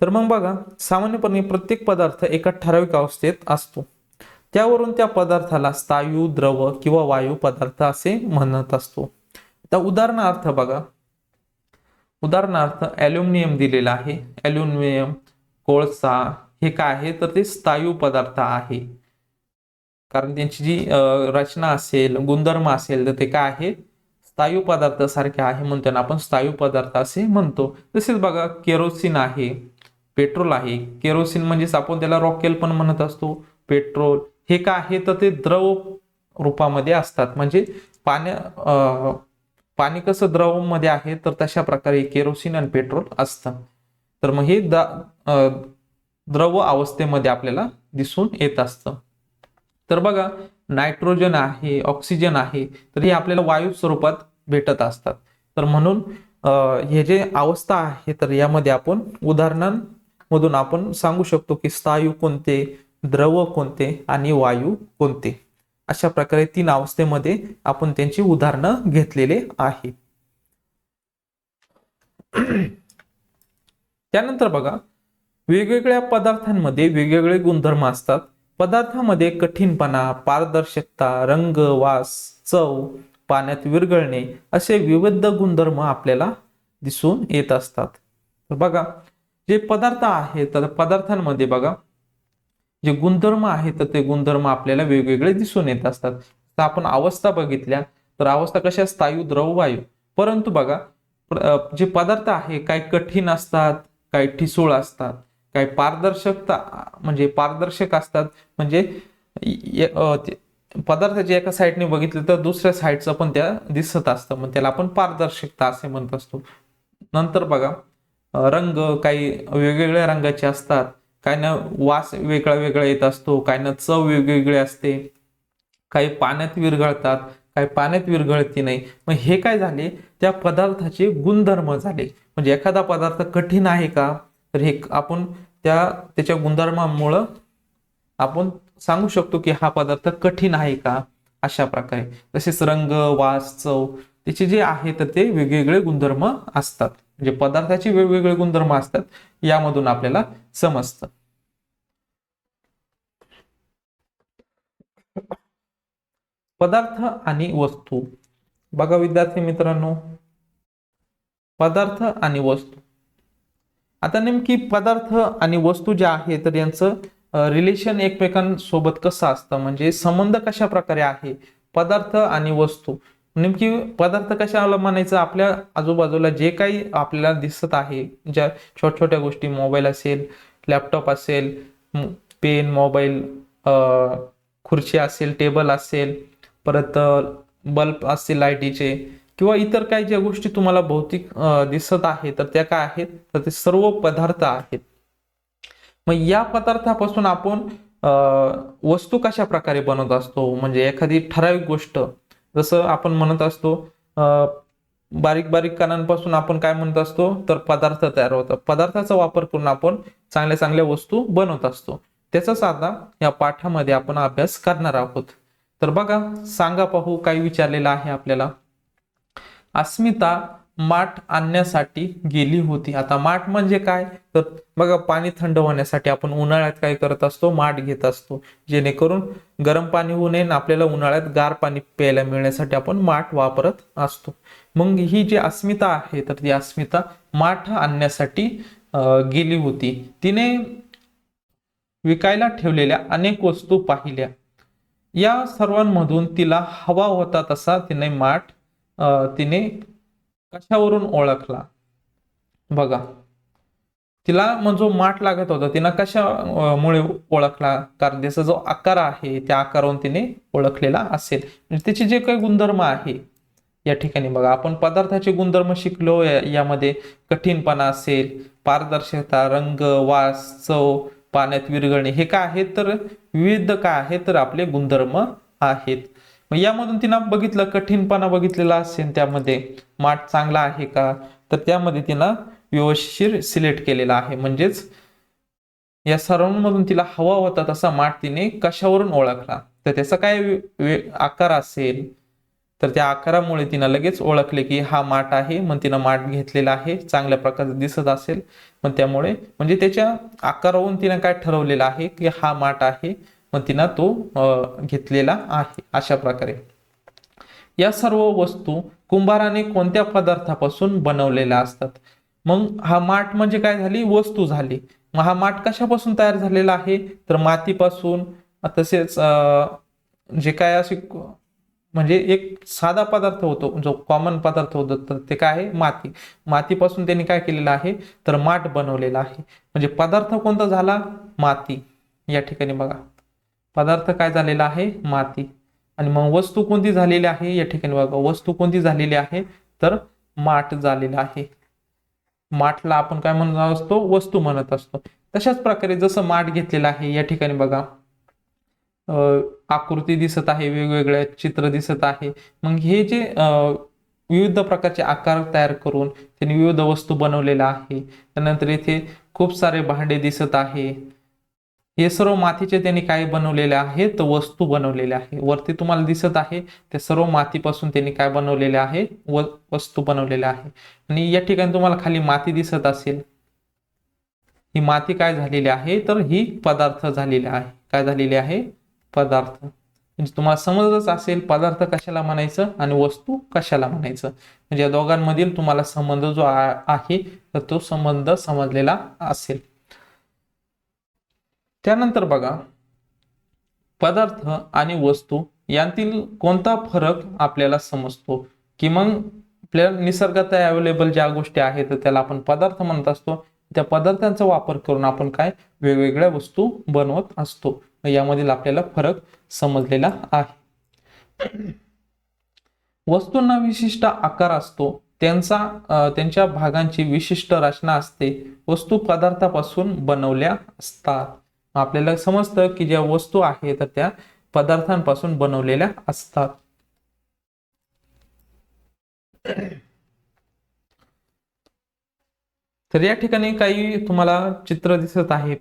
तर मग बघा सामान्यपणे प्रत्येक पदार्थ एका ठराविक अवस्थेत असतो. त्यावरून त्या पदार्थाला स्थायू, द्रव किंवा वायू पदार्थ असे म्हणत असतो. आता उदाहरणार्थ बघा, उदाहरणार्थ ॲल्युमिनियम दिलेला आहे. ॲल्युमिनियम, कोळसा हे काय आहे तर ते स्थायू पदार्थ आहे. कारण त्यांची जी रचना असेल, गुणधर्म असेल तर ते काय आहे, स्थायू पदार्थासारखे आहे, म्हणून त्यांना आपण स्थायू पदार्थ असे म्हणतो. तसेच बघा केरोसिन आहे, पेट्रोल आहे. केरोसिन म्हणजेच आपण त्याला रॉकेल पण म्हणत असतो. पेट्रोल हे काय आहे तर ते द्रव रूपामध्ये असतात. म्हणजे पाणी कसं द्रव मध्ये आहे तर तशा प्रकारे केरोसिन आणि पेट्रोल असतं. तर मग हे द्रव अवस्थेमध्ये आपल्याला दिसून येत असतं. तर बघा नायट्रोजन आहे, ऑक्सिजन आहे तर हे आपल्याला वायू स्वरूपात भेटत असतात. तर म्हणून हे जे अवस्था आहे तर यामध्ये आपण उदाहरणांमधून आपण सांगू शकतो की स्थायू कोणते, द्रव कोणते आणि वायू कोणते. अशा प्रकारे 3 अवस्थेमध्ये आपण त्यांची उदाहरणं घेतलेले आहे. त्यानंतर बघा वेगवेगळ्या पदार्थांमध्ये वेगवेगळे गुणधर्म असतात. पदार्थामध्ये कठीणपणा, पारदर्शकता, रंग, वास, चव, पाण्यात विरघळणे असे विविध गुणधर्म आपल्याला दिसून येत असतात. तर बघा जे पदार्थ आहेत तर पदार्थांमध्ये बघा जे गुणधर्म आहेत तर ते गुणधर्म आपल्याला वेगवेगळे दिसून येत असतात. तर आपण अवस्था बघितल्या तर अवस्था कशा, स्थायू, द्रव, वायू. परंतु बघा जे पदार्थ आहे काही कठीण असतात, काही ठिसूळ असतात, काही पारदर्शकता म्हणजे पारदर्शक असतात. म्हणजे पदार्थाच्या एका साईडने बघितलं तर दुसऱ्या साईडचं पण त्या दिसत असतं, मग त्याला आपण पारदर्शकता असे म्हणत असतो. नंतर बघा रंग काही वेगवेगळ्या रंगाचे असतात, काय ना वास वेगळा वेगळा येत असतो, काय ना चव वेगवेगळी असते, काही पाण्यात विरघळतात, काही पाण्यात विरघळती नाही. मग हे काय झाले, त्या पदार्थाचे गुणधर्म झाले. म्हणजे एखादा पदार्थ कठीण आहे का, तर हे आपण त्याच्या गुणधर्मामुळं आपण सांगू शकतो की हा पदार्थ कठीण आहे का, अशा प्रकारे. तसेच रंग, वास, चव त्याचे जे आहे तर ते वेगवेगळे गुणधर्म असतात. म्हणजे पदार्थाचे वेगवेगळे गुणधर्म असतात, यामधून आपल्याला समजतं. पदार्थ आणि वस्तू. बघा विद्यार्थी मित्रांनो, पदार्थ आणि वस्तू. आता नेमकी पदार्थ आणि वस्तू ज्या आहेत तर यांचं रिलेशन एकमेकांसोबत कसं असतं, म्हणजे संबंध कशा प्रकारे आहे पदार्थ आणि वस्तू. नेमकी पदार्थ कशाला म्हणायचं, आपल्या आजूबाजूला जे काही आपल्याला दिसत आहे, ज्या छोट्या छोट्या गोष्टी, मोबाईल असेल, लॅपटॉप असेल, पेन, मोबाईल, खुर्ची असेल, टेबल असेल, परत बल्ब असतील लाईटीचे, किंवा इतर काही ज्या गोष्टी तुम्हाला भौतिक दिसत आहे तर त्या काय आहेत, तर ते सर्व पदार्थ आहेत. मग या पदार्थापासून आपण वस्तू कशा प्रकारे बनवत असतो, म्हणजे एखादी ठराविक गोष्ट, जसं आपण म्हणत असतो बारीक बारीक कणांपासून आपण काय म्हणत असतो, तर पदार्थ तयार होतात. पदार्थाचा वापर करून आपण चांगल्या चांगल्या वस्तू बनवत असतो. त्याचाच आता या पाठामध्ये आपण अभ्यास करणार आहोत. तर बघा, सांगा पाहू काय विचारलेलं आहे आपल्याला. अस्मिता माठ आणण्यासाठी गेली होती. आता माठ म्हणजे काय, तर बघा पाणी थंड होण्यासाठी आपण उन्हाळ्यात काय करत असतो, माठ घेत असतो, जेणेकरून गरम पाणी होऊ नये, आपल्याला उन्हाळ्यात गार पाणी प्यायला मिळण्यासाठी आपण माठ वापरत असतो. मग ही जी अस्मिता आहे तर ती अस्मिता माठ आणण्यासाठी गेली होती. तिने विकायला ठेवलेल्या अनेक वस्तू पाहिल्या. या सर्वांमधून तिला हवा होता तसा तिने माठ तिने कशावरून ओळखला. बघा, तिला जो माठ लागत होता तिला कशामुळे ओळखला, कारण त्याचा जो आकार आहे त्या आकारावरून तिने ओळखलेला असेल. म्हणजे त्याचे जे काही गुणधर्म आहे या ठिकाणी बघा, आपण पदार्थाचे गुणधर्म शिकलो. यामध्ये कठीणपणा असेल, पारदर्शकता, रंग, वास, चव, पाण्यात विरघळणे, हे काय आहेत, तर विविध काय आहेत, तर आपले गुणधर्म आहेत. मग यामधून तिनं बघितलं, कठीणपणा बघितलेला असेल, त्यामध्ये माठ चांगला आहे का, तर त्यामध्ये तिनं व्यवस्थित सिलेक्ट केलेला आहे. म्हणजेच या सर्वांमधून तिला हवा होता तसा माठ तिने कशावरून ओळखला, तर त्याचा काय आकार असेल, तर त्या आकारामुळे तिनं लगेच ओळखले की हा माठ आहे. मग तिनं माठ घेतलेला आहे, चांगल्या प्रकारे दिसत असेल, मग त्यामुळे म्हणजे त्याच्या आकारावरून तिनं काय ठरवलेलं आहे की हा माठ आहे, मग तिनं तो घेतलेला आहे. अशा प्रकारे या सर्व वस्तू कुंभाराने कोणत्या पदार्थापासून बनवलेल्या असतात. मग हा माठ म्हणजे काय झाली, वस्तू झाली. मग हा माठ कशापासून तयार झालेला आहे, तर मातीपासून. तसेच जे काय असे म्हणजे एक साधा पदार्थ होतो, जो कॉमन पदार्थ होतो, तर ते काय आहे, माती. मातीपासून त्यांनी काय केलेलं आहे, तर माठ बनवलेला आहे. म्हणजे पदार्थ कोणता झाला, माती. या ठिकाणी बघा, पदार्थ काय झालेला आहे, माती. आणि मग वस्तू कोणती झालेली आहे, या ठिकाणी बघा, वस्तू कोणती झालेली आहे, तर माठ झालेला आहे. माठला आपण काय म्हणत असतो, वस्तू म्हणत असतो. तशाच प्रकारे जसं माठ घेतलेलं आहे, या ठिकाणी बघा आकृती दिसत आहे, वेगवेगळ्या चित्र दिसत आहे. मग हे जे विविध प्रकारचे आकार तयार करून त्यांनी विविध वस्तू बनवलेल्या आहे. त्यानंतर इथे खूप सारे भांडे दिसत आहे. हे सर्व मातीचे त्यांनी काय बनवलेले आहे, तर वस्तू बनवलेल्या आहे. वरती तुम्हाला दिसत आहे ते सर्व मातीपासून त्यांनी काय बनवलेले आहे, वस्तू बनवलेल्या आहे. आणि या ठिकाणी तुम्हाला खाली माती दिसत असेल, ही माती काय झालेली आहे, तर ही पदार्थ झालेले आहे. काय झालेली आहे, पदार्थ. म्हणजे तुम्हाला समजच असेल पदार्थ कशाला म्हणायचं आणि वस्तू कशाला म्हणायचं. म्हणजे या दोघांमधील तुम्हाला संबंध जो आहे तर तो संबंध समजलेला असेल. त्यानंतर बघा, पदार्थ आणि वस्तू यांतील कोणता फरक आपल्याला समजतो, की मग आपल्याला निसर्गात अवेलेबल ज्या गोष्टी आहेत तर त्याला आपण पदार्थ म्हणत असतो. त्या पदार्थांचा वापर करून आपण काय वेगवेगळ्या वस्तू बनवत असतो. यामधील आपल्याला फरक समजलेला आहे. वस्तूंना विशिष्ट आकार असतो, त्यांच्या भागांची विशिष्ट रचना असते. वस्तू पदार्थापासून बनवल्या असतात. आपल्याला समजतं की ज्या वस्तू आहेत तर त्या पदार्थांपासून बनवलेल्या असतात. तर या ठिकाणी काही तुम्हाला चित्र दिसत आहे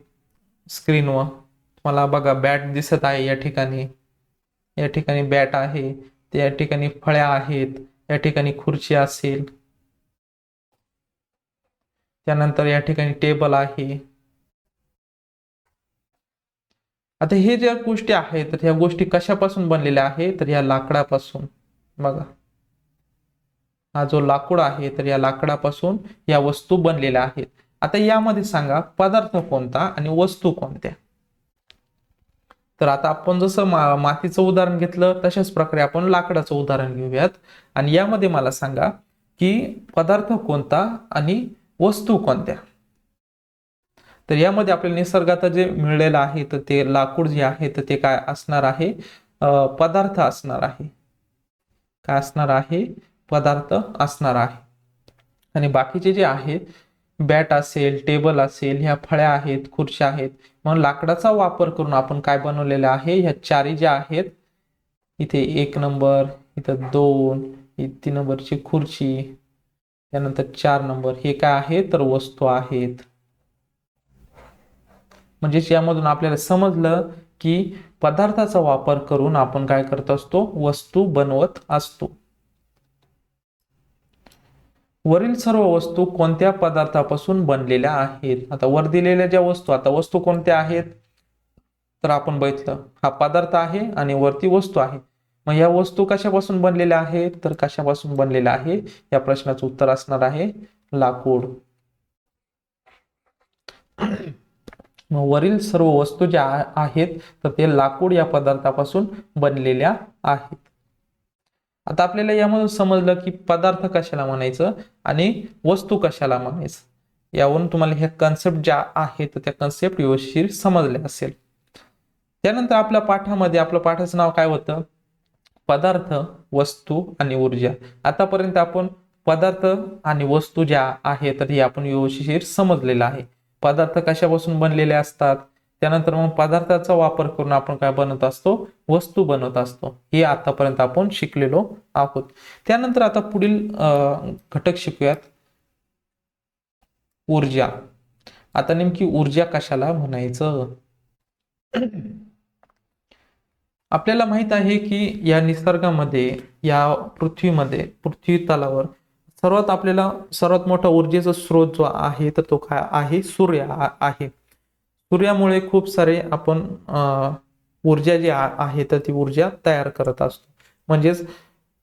स्क्रीनवर. तुम्हाला बघा बॅट दिसत आहे या ठिकाणी. या ठिकाणी बॅट आहे, त्या ठिकाणी फळ्या आहेत, या ठिकाणी खुर्ची असेल, त्यानंतर या ठिकाणी टेबल आहे. आता हे ज्या गोष्टी आहेत तर ह्या गोष्टी कशापासून बनलेल्या आहेत तर या लाकडापासून. बघा हा जो लाकूड आहे तर या लाकडापासून या वस्तू बनलेल्या आहेत. आता यामध्ये सांगा पदार्थ कोणता आणि वस्तू कोणत्या. तर आता आपण जसं मातीचं उदाहरण घेतलं तशाच प्रकारे आपण लाकडाचं उदाहरण घेऊयात. आणि यामध्ये मला सांगा की पदार्थ कोणता आणि वस्तू कोणत्या. तर यामध्ये आपल्याला निसर्गात जे मिळलेलं आहे तर ते लाकूड जे आहे तर ते काय असणार आहे, पदार्थ असणार आहे. काय असणार आहे, पदार्थ असणार आहे. आणि बाकीचे जे आहेत बॅट असेल, टेबल असेल, ह्या फळ्या आहेत, खुर्च्या आहेत, मग लाकडाचा वापर करून आपण काय बनवलेलं आहे, ह्या चारी ज्या आहेत, इथे 1 नंबर, इथं 2, 3 नंबरची खुर्ची, त्यानंतर 4 नंबर, हे काय आहे तर वस्तू आहेत. म्हणजे यामधून आपल्याला समजलं की पदार्थाचा वापर करून आपण काय करत असतो, वस्तू बनवत असतो. वरील सर्व वस्तू कोणत्या पदार्थापासून बनलेल्या आहेत. आता वर दिलेल्या ज्या वस्तू, आता वस्तू कोणत्या आहेत तर आपण बघितलं हा पदार्थ आहे आणि वरती वस्तू आहे. मग या वस्तू कशापासून बनलेल्या आहेत तर कशापासून बनलेल्या आहे, या प्रश्नाचं उत्तर असणार आहे लाकूड. मग वरील सर्व वस्तू ज्या आहेत तर ते लाकूड या पदार्थापासून बनलेल्या आहेत. आता आपल्याला यामधून समजलं की पदार्थ कशाला म्हणायचं आणि वस्तू कशाला म्हणायचं. यावरून तुम्हाला ह्या कन्सेप्ट ज्या आहेत त्या कन्सेप्ट व्यवस्थित समजल्या असेल. त्यानंतर आपल्या पाठामध्ये आपलं पाठाचं नाव काय होतं, पदार्थ, वस्तू आणि ऊर्जा. आतापर्यंत आपण पदार्थ आणि वस्तू ज्या आहेत तर हे आपण व्यवस्थित समजलेलं आहे. पदार्थ कशापासून बनलेले असतात, त्यानंतर मग पदार्थाचा वापर करून आपण काय बनवत असतो, वस्तू बनवत असतो, हे आतापर्यंत आपण शिकलेलो आहोत. त्यानंतर आता पुढील घटक शिकूयात, ऊर्जा. आता नेमकी ऊर्जा कशाला म्हणायचं. आपल्याला माहित आहे की या निसर्गामध्ये, या पृथ्वीमध्ये, पृथ्वी तलावर सर्वात मोठा ऊर्जेचा स्रोत जो आहे तर तो काय आहे, सूर्य आहे. सूर्यामुळे खूप सारे आपण ऊर्जा जी आहे तर ती ऊर्जा तयार करत असतो. म्हणजेच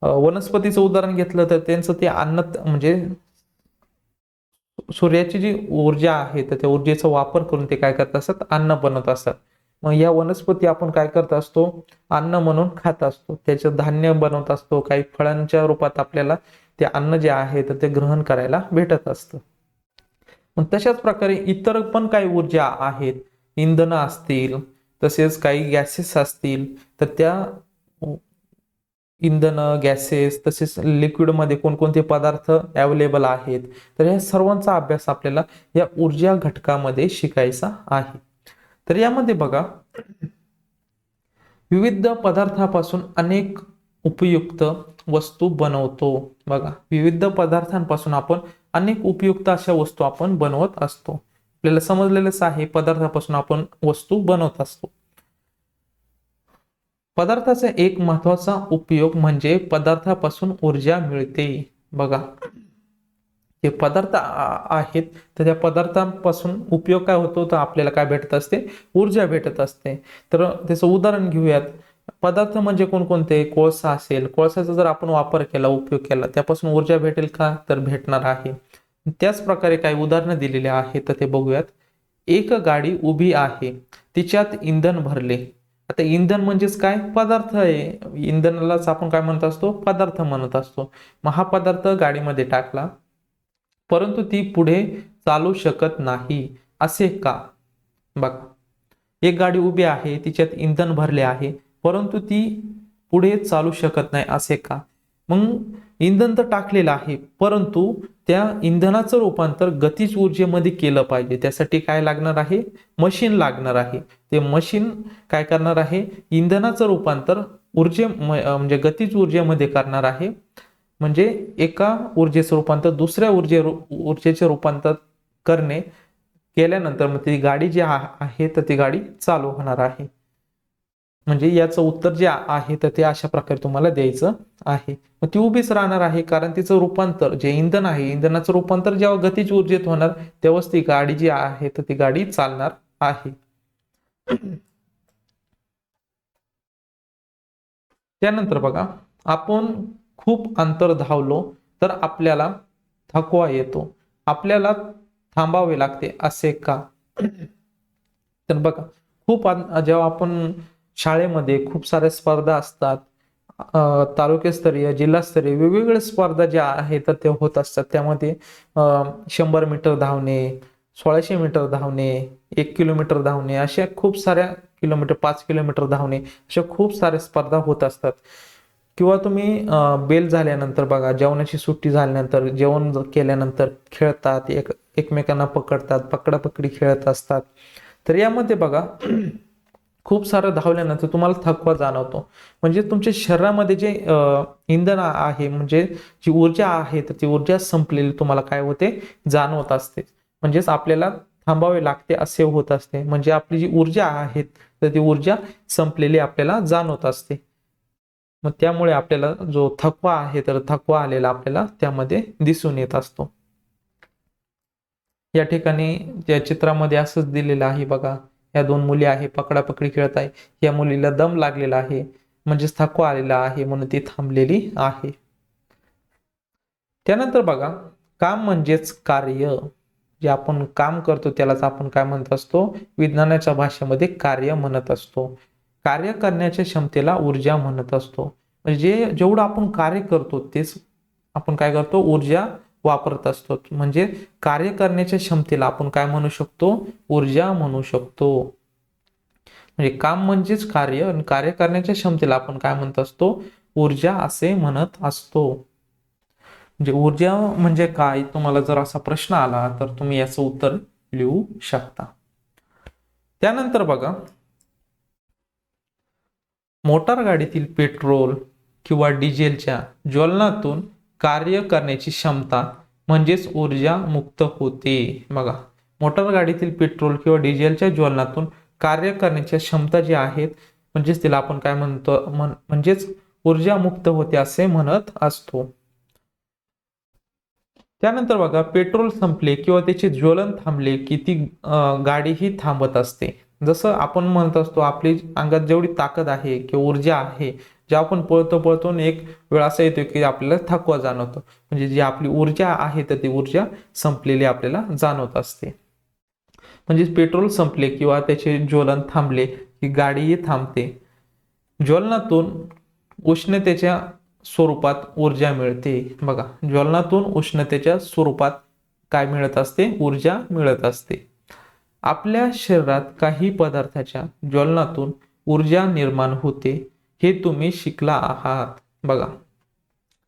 वनस्पतीचं उदाहरण घेतलं तर त्यांचं ते अन्न, म्हणजे सूर्याची जी ऊर्जा आहे तर त्या ऊर्जेचा वापर करून ते काय करत असतात, अन्न बनवत असतात. मग या वनस्पती आपण काय करत असतो, अन्न म्हणून खात असतो, त्याचं धान्य बनवत असतो, काही फळांच्या रूपात आपल्याला ते अन्न जे आहे तर ते ग्रहण करायला भेटत असतं. मग तशाच प्रकारे इतर पण काही ऊर्जा आहेत, इंधन असतील, तसेच काही गॅसेस असतील, तर त्या इंधन, गॅसेस, तसेच लिक्विडमध्ये कोणकोणते पदार्थ अवेलेबल आहेत, तर या सर्वांचा अभ्यास आपल्याला या ऊर्जा घटकामध्ये शिकायचा आहे. तर यामध्ये बघा विविध पदार्थापासून अनेक उपयुक्त वस्तू बनवतो. बघा विविध पदार्थांपासून आपण अनेक उपयुक्त अशा वस्तू आपण बनवत असतो. आपल्याला समजलेलंच आहे पदार्थापासून आपण वस्तू बनवत असतो. पदार्थाचा एक महत्वाचा उपयोग म्हणजे पदार्थापासून ऊर्जा मिळते. बघा जे पदार्थ आहेत तर त्या पदार्थांपासून उपयोग काय होतो, तर आपल्याला काय भेटत असते, ऊर्जा भेटत असते. तर त्याचं उदाहरण घेऊयात. पदार्थ म्हणजे कोणकोणते, कोळसा असेल, कोळसाचा जर आपण वापर केला, उपयोग केला, त्यापासून ऊर्जा भेटेल का तर भेटणार आहे. त्याच प्रकारे काही उदाहरणं दिलेली आहेत तर ते बघूयात. एक गाडी उभी आहे, तिच्यात इंधन भरले. आता इंधन म्हणजेच काय, पदार्थ आहे. इंधनालाच आपण काय म्हणत असतो, पदार्थ म्हणत असतो. मग हा पदार्थ गाडीमध्ये टाकला, परंतु ती पुढे चालू शकत नाही, असे का. बघा एक गाडी उभी आहे, तिच्यात इंधन भरले आहे, परंतु ती पुढे चालू शकत नाही, असे का. मग इंधन तर टाकलेलं आहे, परंतु त्या इंधनाचं रूपांतर गतीज ऊर्जेमध्ये केलं पाहिजे. त्यासाठी काय लागणार आहे? मशीन लागणार आहे. ते मशीन काय करणार आहे? इंधनाचं रूपांतर म्हणजे गतीज ऊर्जेमध्ये करणार आहे. म्हणजे एका ऊर्जेचं रूपांतर दुसऱ्या ऊर्जेचे रूपांतर केल्यानंतर मग ती गाडी जी आहे तर ती गाडी चालू होणार आहे. म्हणजे याचं उत्तर जे आहे तर ते अशा प्रकारे तुम्हाला द्यायचं आहे. मग ती उभीच राहणार आहे, कारण तिचं रूपांतर जे इंधन आहे, इंधनाचं रूपांतर जेव्हा गतीज ऊर्जेत होणार तेव्हाच ती गाडी जी आहे तर ती गाडी चालणार आहे. त्यानंतर बघा, आपण खूप अंतर धावलो तर आपल्याला थकवा येतो, आपल्याला थांबावे लागते, असे का? तर बघा, जेव्हा आपण शाळेमध्ये खूप साऱ्या स्पर्धा असतात, तालुकास्तरीय, जिल्हास्तरीय वेगवेगळ्या स्पर्धा ज्या आहेत तर ते होत असतात. त्यामध्ये 100 मीटर धावणे, 1600 मीटर धावणे, 1 किलोमीटर धावणे, अशा खूप साऱ्या किलोमीटर, 5 किलोमीटर धावणे, अशा खूप साऱ्या स्पर्धा होत असतात. किंवा तुम्ही बेल झाल्यानंतर बघा, जेवणाची सुट्टी झाल्यानंतर, जेवण केल्यानंतर खेळतात, एकमेकांना पकडतात, पकडापकडी खेळत असतात. तर यामध्ये बघा, खूप सारं धावल्यानंतर तुम्हाला थकवा जाणवतो. म्हणजे तुमच्या शरीरामध्ये जे इंधन आहे, म्हणजे जी ऊर्जा आहे तर ती ऊर्जा संपलेली तुम्हाला काय होते? जाणवत असते. म्हणजेच आपल्याला थांबावे लागते असे होत असते. म्हणजे आपली जी ऊर्जा आहे तर ती ऊर्जा संपलेली आपल्याला जाणवत असते. मग त्यामुळे आपल्याला जो थकवा आहे तर थकवा आलेला आपल्याला त्यामध्ये दिसून येत असतो. या ठिकाणी त्या चित्रामध्ये असंच दिलेलं आहे बघा, या 2 मुली आहे, पकडापकडी खेळत आहे. या मुलीला दम लागलेला आहे, म्हणजेच थकवा आलेला आहे, म्हणून ती थांबलेली आहे. त्यानंतर बघा, काम म्हणजेच कार्य. जे आपण काम करतो त्यालाच आपण काय म्हणत असतो? विज्ञानाच्या भाषेमध्ये कार्य म्हणत असतो. कार्य करण्याच्या क्षमतेला ऊर्जा म्हणत असतो. म्हणजे जेवढं आपण कार्य करतो तेच आपण काय करतो? ऊर्जा वापरत असतो. म्हणजे कार्य करण्याच्या क्षमतेला आपण काय म्हणू शकतो? ऊर्जा म्हणू शकतो. म्हणजे काम म्हणजेच कार्य, आणि कार्य करण्याच्या क्षमतेला आपण काय म्हणत असतो? ऊर्जा असे म्हणत असतो. म्हणजे ऊर्जा म्हणजे काय? तुम्हाला जर असा प्रश्न आला तर तुम्ही याचं उत्तर लिहू शकता. त्यानंतर बघा, मोटार गाडीतील पेट्रोल किंवा डिझेलच्या ज्वलनातून कार्य करण्याची क्षमता म्हणजेच ऊर्जा मुक्त होते. बघा, मोटार गाडीतील पेट्रोल किंवा डिझेलच्या ज्वलनातून कार्य करण्याच्या क्षमता जी आहेत म्हणजेच तिला आपण काय म्हणतो? म्हणजेच ऊर्जा मुक्त होते असे म्हणत असतो. त्यानंतर बघा, पेट्रोल संपले किंवा त्याचे ज्वलन थांबले की ती गाडीही थांबत असते. जसं आपण म्हणत असतो, आपली अंगात जेवढी ताकद आहे किंवा ऊर्जा आहे, जेव्हा आपण पळतो पळतो एक वेळ असा येतो की आपल्याला थकवा जाणवतो. म्हणजे जी आपली ऊर्जा आहे तर ती ऊर्जा संपलेली आपल्याला जाणवत असते. म्हणजे पेट्रोल संपले किंवा त्याचे ज्वलन थांबले की गाडीही थांबते. ज्वलनातून उष्णतेच्या स्वरूपात ऊर्जा मिळते. बघा, ज्वलनातून उष्णतेच्या स्वरूपात काय मिळत असते? ऊर्जा मिळत असते. आपल्या शरीरात काही पदार्थाच्या ज्वलनातून ऊर्जा निर्माण होते, हे तुम्ही शिकला आहात. बघा,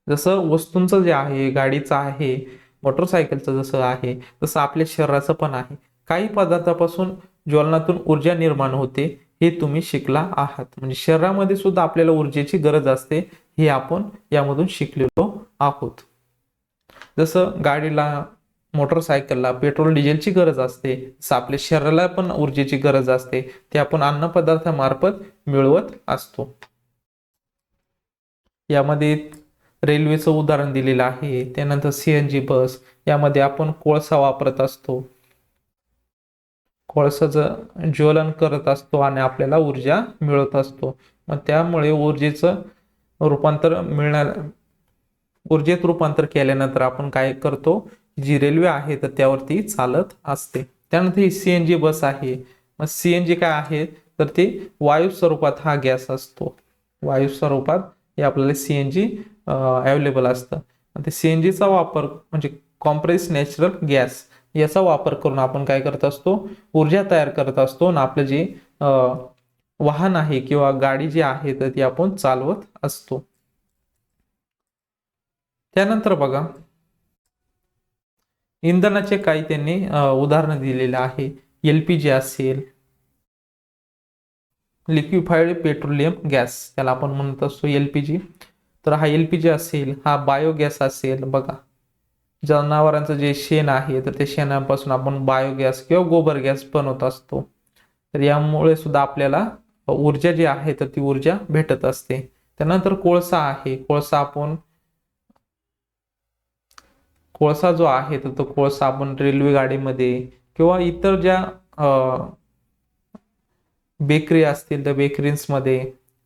जसं वस्तूंचं जे आहे, गाडीचं आहे, मोटरसायकलचं जसं आहे, तसं आपल्या शरीराचं पण आहे. काही पदार्थापासून ज्वलनातून ऊर्जा निर्माण होते, हे तुम्ही शिकला आहात. म्हणजे शरीरामध्ये सुद्धा आपल्याला ऊर्जेची गरज असते, हे आपण यामधून शिकलेलो आहोत. जसं गाडीला, मोटरसायकलला पेट्रोल डिझेलची गरज असते, तसं आपल्या शरीराला पण ऊर्जेची गरज असते. ते आपण अन्नपदार्थामार्फत मिळवत असतो. यामध्ये रेल्वेचं उदाहरण दिलेलं आहे. त्यानंतर CNG बस, यामध्ये आपण कोळसा वापरत असतो, कोळसाचं ज्वलन करत असतो आणि आपल्याला ऊर्जा मिळत असतो. मग त्यामुळे ऊर्जेत रूपांतर केल्यानंतर आपण काय करतो? जी रेल्वे आहे तर त्यावरती चालत असते. त्यानंतर ही CNG बस आहे. मग CNG काय आहे तर ते वायू स्वरूपात हा गॅस असतो. वायू स्वरूपात हे आपल्याला CNG अवेलेबल असतं. ते CNGचा वापर म्हणजे कॉम्प्रेस नॅचरल गॅस, याचा वापर करून आपण काय करत असतो? ऊर्जा तयार करत असतो आणि आपलं जे वाहन आहे किंवा गाडी जी आहे तर ती आपण चालवत असतो. त्यानंतर बघा इंधनाचे काही त्यांनी उदाहरणं दिलेले आहे. एलपीजी असेल, लिक्विफाईड पेट्रोलियम गॅस, त्याला आपण म्हणत असतो एलपीजी. तर हा एलपीजी असेल, हा बायोगॅस असेल. बघा जनावरांचं जे शेण आहे तर ते शेणापासून आपण बायोगॅस किंवा गोबर गॅस बनवत असतो. तर यामुळे सुद्धा आपल्याला ऊर्जा जी आहे तर ती ऊर्जा भेटत असते. त्यानंतर कोळसा आहे. कोळसा जो आहे तर तो कोळसा आपण रेल्वे गाडीमध्ये किंवा इतर ज्या बेकरी असतील त्या बेकरीजमध्ये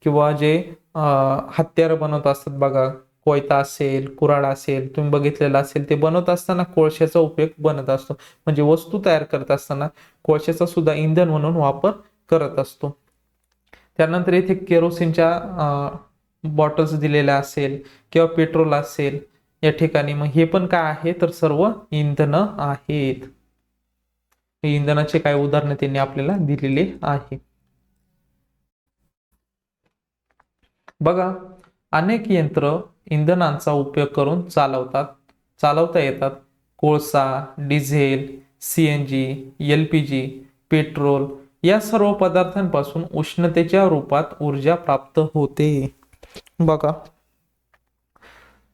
किंवा जे हत्यारं बनवत असतात बघा, कोयता असेल, कुऱ्हाड असेल, तुम्ही बघितलेलं असेल, ते बनवत असताना कोळशाचा उपयोग बनत असतो. म्हणजे वस्तू तयार करत असताना कोळशाचा सुद्धा इंधन म्हणून वापर करत असतो. त्यानंतर इथे केरोसिनच्या बॉटल्स दिलेल्या असेल किंवा पेट्रोल असेल या ठिकाणी, मग हे पण काय आहे तर सर्व इंधन आहेत. इंधनाचे काही उदाहरणं त्यांनी आपल्याला दिलेले आहे. बघा अनेक यंत्र इंधनांचा उपयोग करून चालवता येतात. कोळसा, डिझेल, सीएनजी, एलपीजी, पेट्रोल या सर्व पदार्थांपासून उष्णतेच्या रूपात ऊर्जा प्राप्त होते. बघा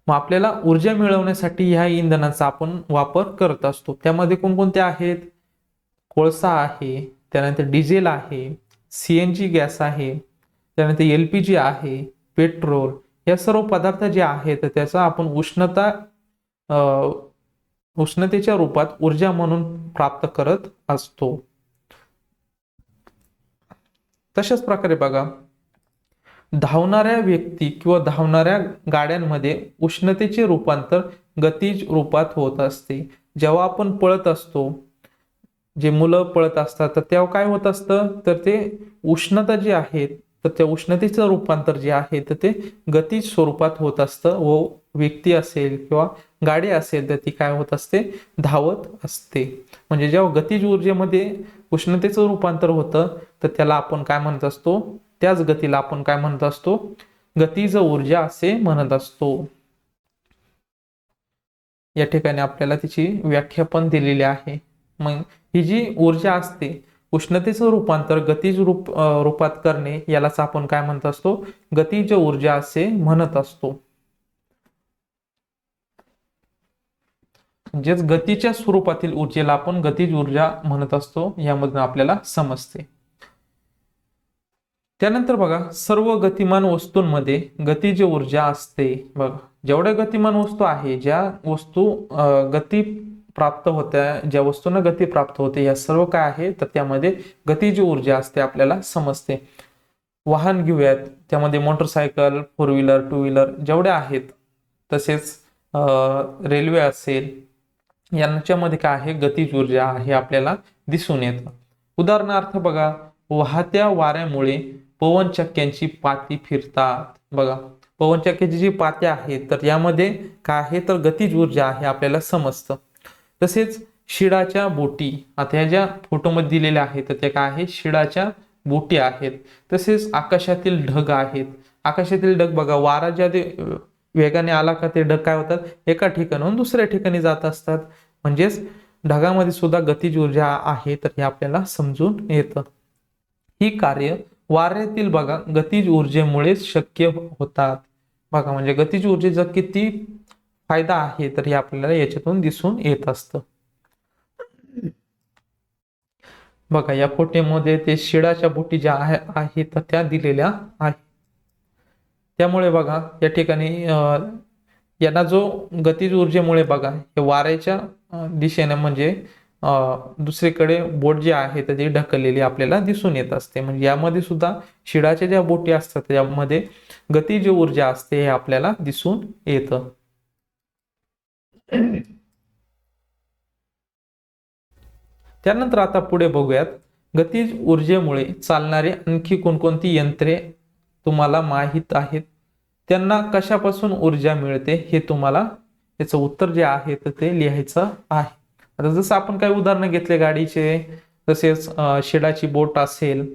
मग आपल्याला ऊर्जा मिळवण्यासाठी ह्या इंधनाचा आपण वापर करत असतो. त्यामध्ये कोणकोणते आहेत? कोळसा आहे, त्यानंतर डिझेल आहे, सीएनजी गॅस आहे, त्यानंतर एलपीजी आहे, पेट्रोल. या सर्व पदार्थ जे आहेत त्याचा आपण उष्णतेच्या रूपात ऊर्जा म्हणून प्राप्त करत असतो. तशाच प्रकारे बघा धावणाऱ्या व्यक्ती किंवा धावणाऱ्या गाड्यांमध्ये उष्णतेचे रूपांतर गतिज रूपात होत असते. जेव्हा आपण पळत असतो, जे मुलं पळत असतात तर तेव्हा काय होत असतं तर ते उष्णता जी आहे तर त्या उष्णतेचं रूपांतर जे आहे तर ते गतिज स्वरूपात होत असतं व व्यक्ती असेल किंवा गाडी असेल तर ती काय होत असते, धावत असते. म्हणजे जेव्हा गतिज ऊर्जेमध्ये उष्णतेचं रूपांतर होतं तर त्याला आपण काय म्हणत असतो, त्याच गतीला आपण काय म्हणत असतो, गतिज ऊर्जा असे म्हणत असतो. या ठिकाणी आपल्याला तिची व्याख्या पण दिलेली आहे. मग ही जी ऊर्जा असते उष्णतेचं रूपांतर गतिज रूपात करणे यालाच आपण काय म्हणत असतो, गतिज ऊर्जा असे म्हणत असतो. म्हणजेच गतीच्या स्वरूपातील ऊर्जेला आपण गतिज ऊर्जा म्हणत असतो, यामधून आपल्याला समजते. त्यानंतर बघा सर्व गतिमान वस्तूंमध्ये गतिज ऊर्जा असते. बघा जेवढ्या गतिमान वस्तू आहे, ज्या वस्तू गती प्राप्त होत्या, ज्या वस्तूंना गती प्राप्त होते, या सर्व काय आहे तर त्यामध्ये गतिज ऊर्जा असते आपल्याला समजते. वाहन घेऊयात, त्यामध्ये motorcycle, four wheeler, two wheeler जेवढ्या आहेत, तसेच रेल्वे असेल, यांच्यामध्ये काय आहे गतिज ऊर्जा आहे आपल्याला दिसून येतं. उदाहरणार्थ बघा वाहत्या वाऱ्यामुळे पवनचक्क्यांची पाती फिरतात. बघा पवनचक्क्याची जी पात्या आहेत तर यामध्ये काय आहे तर गतिज ऊर्जा आहे आपल्याला समजतं. तसेच शिडाच्या बोटी, आता ह्या ज्या फोटोमध्ये दिलेल्या आहेत तर त्या काय आहे, शिडाच्या बोटी आहेत. तसेच आकाशातील ढग आहेत. आकाशातील ढग बघा वारा ज्या वेगाने आला का ते ढग काय होतात, एका ठिकाणाहून दुसऱ्या ठिकाणी जात असतात. म्हणजेच ढगामध्ये सुद्धा गतिज ऊर्जा आहे तर हे आपल्याला समजून येतं. ही कार्य वाऱ्यातील बघा गतिज ऊर्जेमुळे शक्य होतात. बघा म्हणजे गतिज ऊर्जेचा किती फायदा आहे तर हे आपल्याला याच्यातून दिसून येत असतं. बघा या फोटोमध्ये ते शिडाच्या बोटी ज्या आहेत तर त्या दिलेल्या आहेत. त्यामुळे बघा या ठिकाणी यांना जो गतिज ऊर्जेमुळे बघा हे वाऱ्याच्या दिशेने म्हणजे दुसरीकडे बोट जी आहे तर ती ढकललेली आपल्याला दिसून येत असते. म्हणजे यामध्ये सुद्धा शिडाच्या ज्या बोटी असतात त्यामध्ये गतिज ऊर्जा असते हे आपल्याला दिसून येतं. त्यानंतर आता पुढे बघूयात गतिज ऊर्जेमुळे चालणारी आणखी कोणकोणती यंत्रे तुम्हाला माहीत आहेत, त्यांना कशापासून ऊर्जा मिळते हे तुम्हाला याचं उत्तर जे आहे तर ते लिहायचं आहे. आता जसं आपण काही उदाहरणं घेतले गाडीचे, तसेच शिडाची बोट असेल,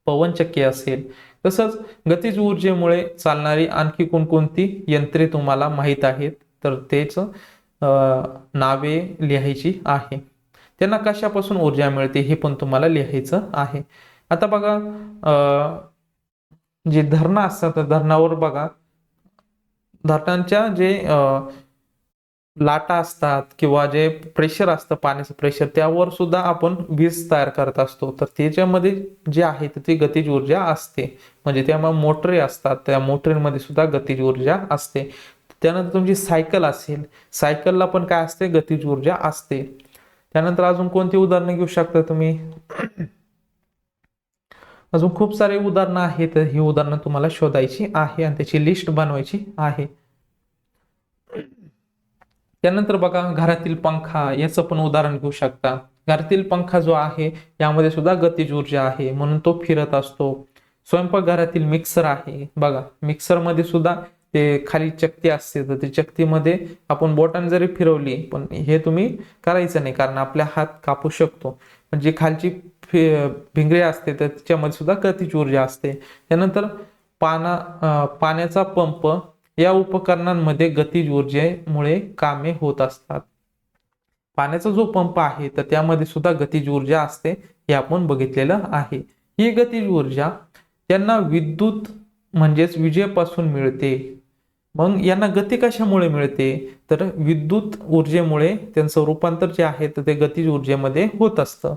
पवनचक्की असेल, तसंच गतिज ऊर्जेमुळे चालणारी आणखी कोणकोणती यंत्रे तुम्हाला माहीत आहेत तर तेच नावे लिहायची आहे. त्यांना कशापासून ऊर्जा मिळते हे पण तुम्हाला लिहायचं आहे. आता बघा जे धरणं असतात तर धरणावर बघा धरणांच्या जे लाटा असतात किंवा जे प्रेशर असतं पाण्याचं प्रेशर त्यावर सुद्धा आपण वीज तयार करत असतो. तर त्याच्यामध्ये जे आहे ती गतिज ऊर्जा असते. म्हणजे त्यामुळे मोटरी असतात त्या मोटरीमध्ये सुद्धा गतिज ऊर्जा असते. त्यानंतर तुमची सायकल असेल सायकलला पण काय असते गतिज ऊर्जा असते. त्यानंतर अजून कोणती उदाहरणं घेऊ शकता तुम्ही अजून खूप सारे उदाहरणं आहेत. ही उदाहरणं तुम्हाला शोधायची आहे आणि त्याची लिस्ट बनवायची आहे. त्यानंतर बघा घरातील पंखा याचं पण उदाहरण घेऊ शकता. घरातील पंखा जो आहे यामध्ये सुद्धा गतिज ऊर्जा आहे म्हणून तो फिरत असतो. स्वयंपाकघरातील मिक्सर आहे बघा मिक्सर मध्ये सुद्धा ते खाली चकती असते तर ती चकतीमध्ये आपण बोटाने जरी फिरवली पण हे तुम्ही करायचं नाही कारण आपल्या हात कापू शकतो. म्हणजे खालची भिंगरी असते तर त्याच्यामध्ये सुद्धा गतिज ऊर्जा असते. त्यानंतर पाण्याचा पंप या उपकरणांमध्ये गतिज ऊर्जेमुळे कामे होत असतात. पाण्याचा जो पंप आहे तर त्यामध्ये सुद्धा गतिज ऊर्जा असते हे आपण बघितलेलं आहे. ही गतिज ऊर्जा त्यांना विद्युत म्हणजेच विजेपासून मिळते. मग यांना गती कशामुळे मिळते तर विद्युत ऊर्जेमुळे त्यांचं रूपांतर जे आहे तर ते गतिज ऊर्जेमध्ये होत असतं.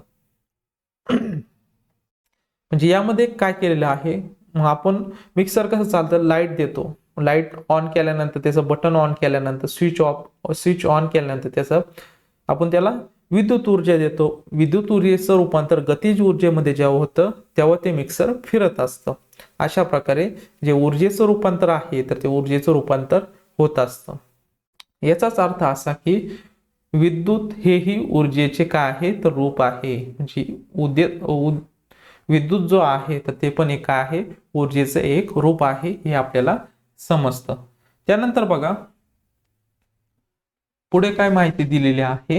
म्हणजे यामध्ये काय केलेलं आहे मग आपण मिक्सर कसं चालतं लाईट देतो लाईट ऑन केल्यानंतर त्याचं बटन ऑन केल्यानंतर स्विच ऑन केल्यानंतर त्याचं आपण त्याला विद्युत ऊर्जा देतो. विद्युत ऊर्जेचं रूपांतर गतिज ऊर्जेमध्ये जेव्हा होतं तेव्हा ते मिक्सर फिरत असतं. अशा प्रकारे जे ऊर्जेचं रूपांतर आहे तर ते ऊर्जेचं रूपांतर होत असतं. याचाच अर्थ असा की विद्युत हेही ऊर्जेचे काय आहे तर रूप आहे. म्हणजे विद्युत जो आहे तर ते पण एक आहे ऊर्जेचं एक रूप आहे हे आपल्याला समजतं. त्यानंतर बघा पुढे काय माहिती दिलेली आहे.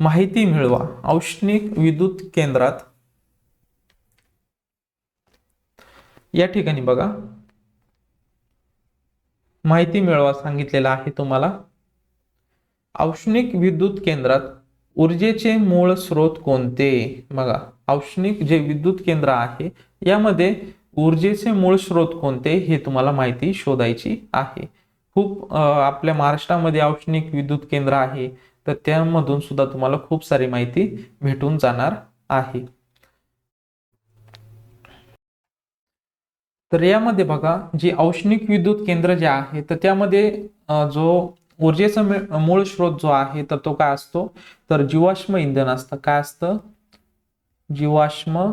माहिती मिळवा औष्णिक विद्युत केंद्रात या ठिकाणी बघा माहिती मिळवा सांगितलेलं आहे तुम्हाला. औष्णिक विद्युत केंद्रात ऊर्जेचे मूळ स्रोत कोणते बघा औष्णिक जे विद्युत केंद्र आहे यामध्ये ऊर्जेचे मूळ स्रोत कोणते हे तुम्हाला माहिती शोधायची आहे. खूप आपल्या महाराष्ट्रामध्ये औष्णिक विद्युत केंद्र आहे तर त्यामधून सुद्धा तुम्हाला खूप सारी माहिती भेटून जाणार आहे. तर यामध्ये बघा जे औष्णिक विद्युत केंद्र जे आहे तर त्यामध्ये जो ऊर्जेचा मूळ स्रोत जो आहे तर तो काय असतो तर जीवाश्म इंधन असतं. काय असतं जीवाश्म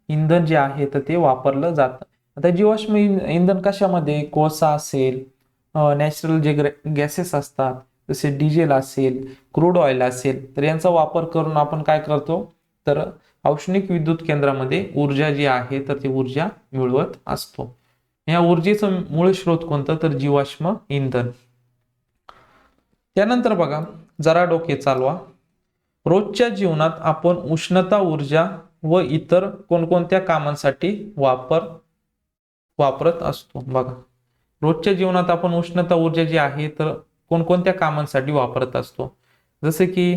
इंधन जे आहे तर ते वापरलं जातं. आता जीवाश्म इंधन कशामध्ये कोळसा असेल नॅचरल जे गॅसेस असतात जसे डिझेल असेल क्रूड ऑइल असेल तर यांचा वापर करून आपण काय करतो तर औष्णिक विद्युत केंद्रामध्ये ऊर्जा जी आहे तर ती ऊर्जा मिळवत असतो. या ऊर्जेचं मूळ स्रोत कोणतं तर जीवाश्म इंधन. त्यानंतर बघा जरा डोके चालवा. रोजच्या जीवनात आपण उष्णता ऊर्जा व इतर कोणकोणत्या कामांसाठी वापरत असतो बघा. रोजच्या जीवनात आपण उष्णता ऊर्जा जी आहे तर कोणकोणत्या कामांसाठी वापरत असतो. जसे की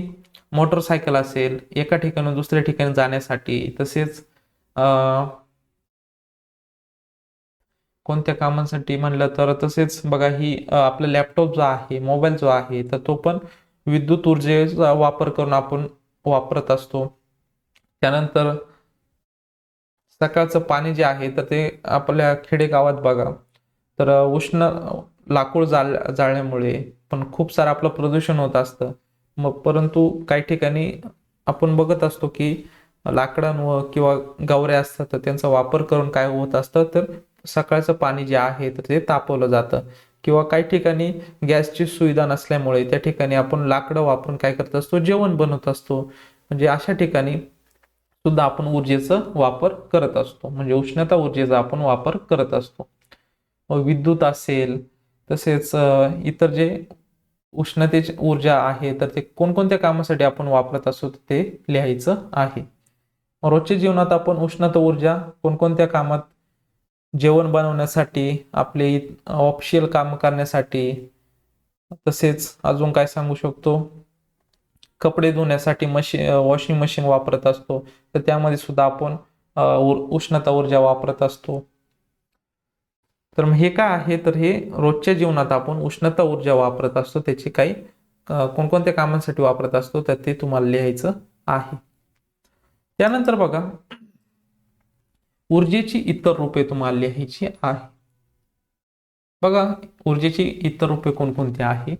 मोटरसायकल असेल एका ठिकाणी दुसऱ्या ठिकाणी जाण्यासाठी. तसेच कोणत्या कामांसाठी म्हणलं तर तसेच बघा ही आपला लॅपटॉप जो आहे मोबाईल जो आहे तर तो पण विद्युत ऊर्जेचा वापर करून आपण वापरत असतो. त्यानंतर सकाळचं पाणी जे आहे तर ते आपल्या खेडेगावात बघा तर उष्ण लाकूड जाळल्यामुळे पण खूप सारं आपलं प्रदूषण होत असतं. मग परंतु काही ठिकाणी आपण बघत असतो की लाकडांवर किंवा गावऱ्या असतात तर त्यांचा वापर करून काय होत असतं तर सकाळचं पाणी जे आहे तर ते तापवलं जातं. किंवा काही ठिकाणी गॅसची सुविधा नसल्यामुळे त्या ठिकाणी आपण लाकडं वापरून काय करत असतो जेवण बनवत असतो. म्हणजे अशा ठिकाणी सुद्धा आपण ऊर्जेचा वापर करत असतो. म्हणजे उष्णता ऊर्जेचा आपण वापर करत असतो. विद्युत असेल तसेच इतर जे उष्णतेची ऊर्जा आहे तर ते कोणकोणत्या कामासाठी आपण वापरत असतो ते लिहायचं आहे. रोजच्या जीवनात आपण उष्णता ऊर्जा कोणकोणत्या कामात जेवण बनवण्यासाठी आपले ऑफिशियल काम करण्यासाठी तसेच अजून काय सांगू शकतो, कपडे धुण्यासाठी मशीन वॉशिंग मशीन वापरत असतो, तर त्यामध्ये सुद्धा आपण उष्णता ऊर्जा वापरत असतो. तर मग हे काय आहे, तर हे रोजच्या जीवनात आपण उष्णता ऊर्जा वापरत असतो. त्याची काही कोणकोणत्या कामांसाठी वापरत असतो तर ते तुम्हाला लिहायचं आहे. त्यानंतर बघा, ऊर्जेची इतर रूपे तुम्हाला लिहायची आहे. बघा, ऊर्जेची इतर रूपे कोणकोणती आहे.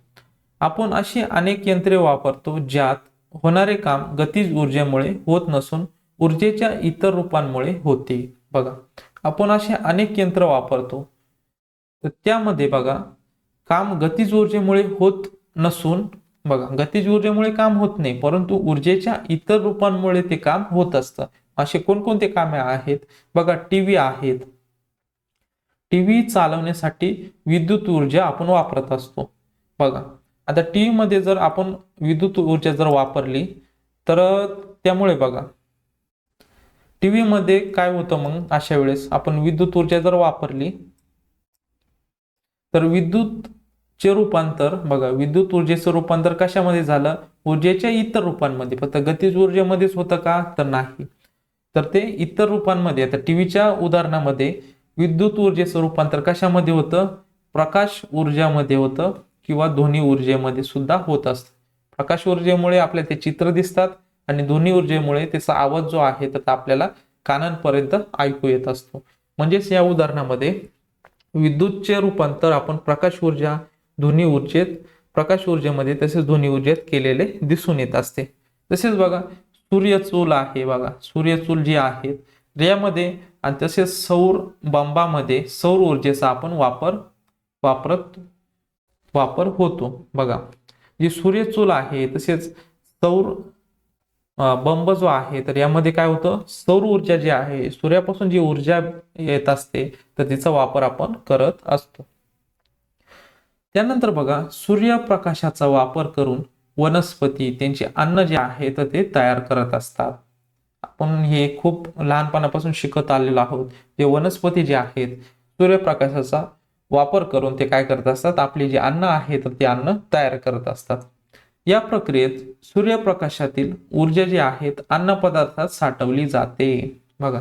आपण अशी अनेक यंत्रे वापरतो ज्यात होणारे काम गतीज ऊर्जेमुळे होत नसून ऊर्जेच्या इतर रूपांमुळे होते. बघा, आपण असे अनेक यंत्र वापरतो, तर त्यामध्ये बघा काम गतीज ऊर्जेमुळे होत नसून, बघा गतीज ऊर्जेमुळे काम होत नाही, परंतु ऊर्जेच्या इतर रूपांमुळे ते काम होत असतं. असे कोणकोणते कामे आहेत. बघा, टीव्ही आहेत. टीव्ही चालवण्यासाठी विद्युत ऊर्जा आपण वापरत असतो. बघा, आता टीव्ही मध्ये जर आपण विद्युत ऊर्जा जर वापरली तर त्यामुळे बघा टीव्ही मध्ये काय होतं, मग अशा वेळेस आपण विद्युत ऊर्जा जर वापरली तर विद्युतचे रूपांतर, बघा विद्युत ऊर्जेचं रूपांतर कशामध्ये झालं, ऊर्जेच्या इतर रूपांमध्ये. फक्त गतीज ऊर्जेमध्येच होतं का, तर नाही, तर ते इतर रूपांमध्ये. आता टीव्हीच्या उदाहरणामध्ये विद्युत ऊर्जेचं रूपांतर कशामध्ये होतं, प्रकाश ऊर्जामध्ये होतं किंवा ध्वनी ऊर्जेमध्ये सुद्धा होत असतं. प्रकाश ऊर्जेमुळे आपल्याला ते चित्र दिसतात आणि ध्वनी ऊर्जेमुळे त्याचा आवाज जो आहे तर आपल्याला कानांपर्यंत ऐकू येत असतो. म्हणजेच या उदाहरणामध्ये विद्युतचे रूपांतर आपण प्रकाश ऊर्जा, ध्वनी ऊर्जेत, प्रकाश ऊर्जेमध्ये तसेच ध्वनी ऊर्जेत केलेले दिसून येत असते. तसेच बघा, सूर्यचूल आहे. बघा, सूर्यचूल जी आहे यामध्ये आणि तसेच सौर बंबामध्ये सौर ऊर्जेचा आपण वापर होतो. बघा, जी सूर्यचूल आहे तसेच सौर बंब जो आहे तर यामध्ये काय होतं, सौर ऊर्जा जी आहे, सूर्यापासून जी ऊर्जा येत असते तर तिचा वापर आपण करत असतो. त्यानंतर बघा, सूर्यप्रकाशाचा वापर करून वनस्पती त्यांचे अन्न जे आहे तर ते तयार करत असतात. आपण हे खूप लहानपणापासून शिकत आलेलो आहोत. जे वनस्पती जे आहेत सूर्यप्रकाशाचा वापर करून ते काय करत असतात, आपले जे अन्न आहे तर ते अन्न तयार करत असतात. या प्रक्रियेत सूर्यप्रकाशातील ऊर्जा जी आहे अन्न पदार्थात साठवली जाते. बघा,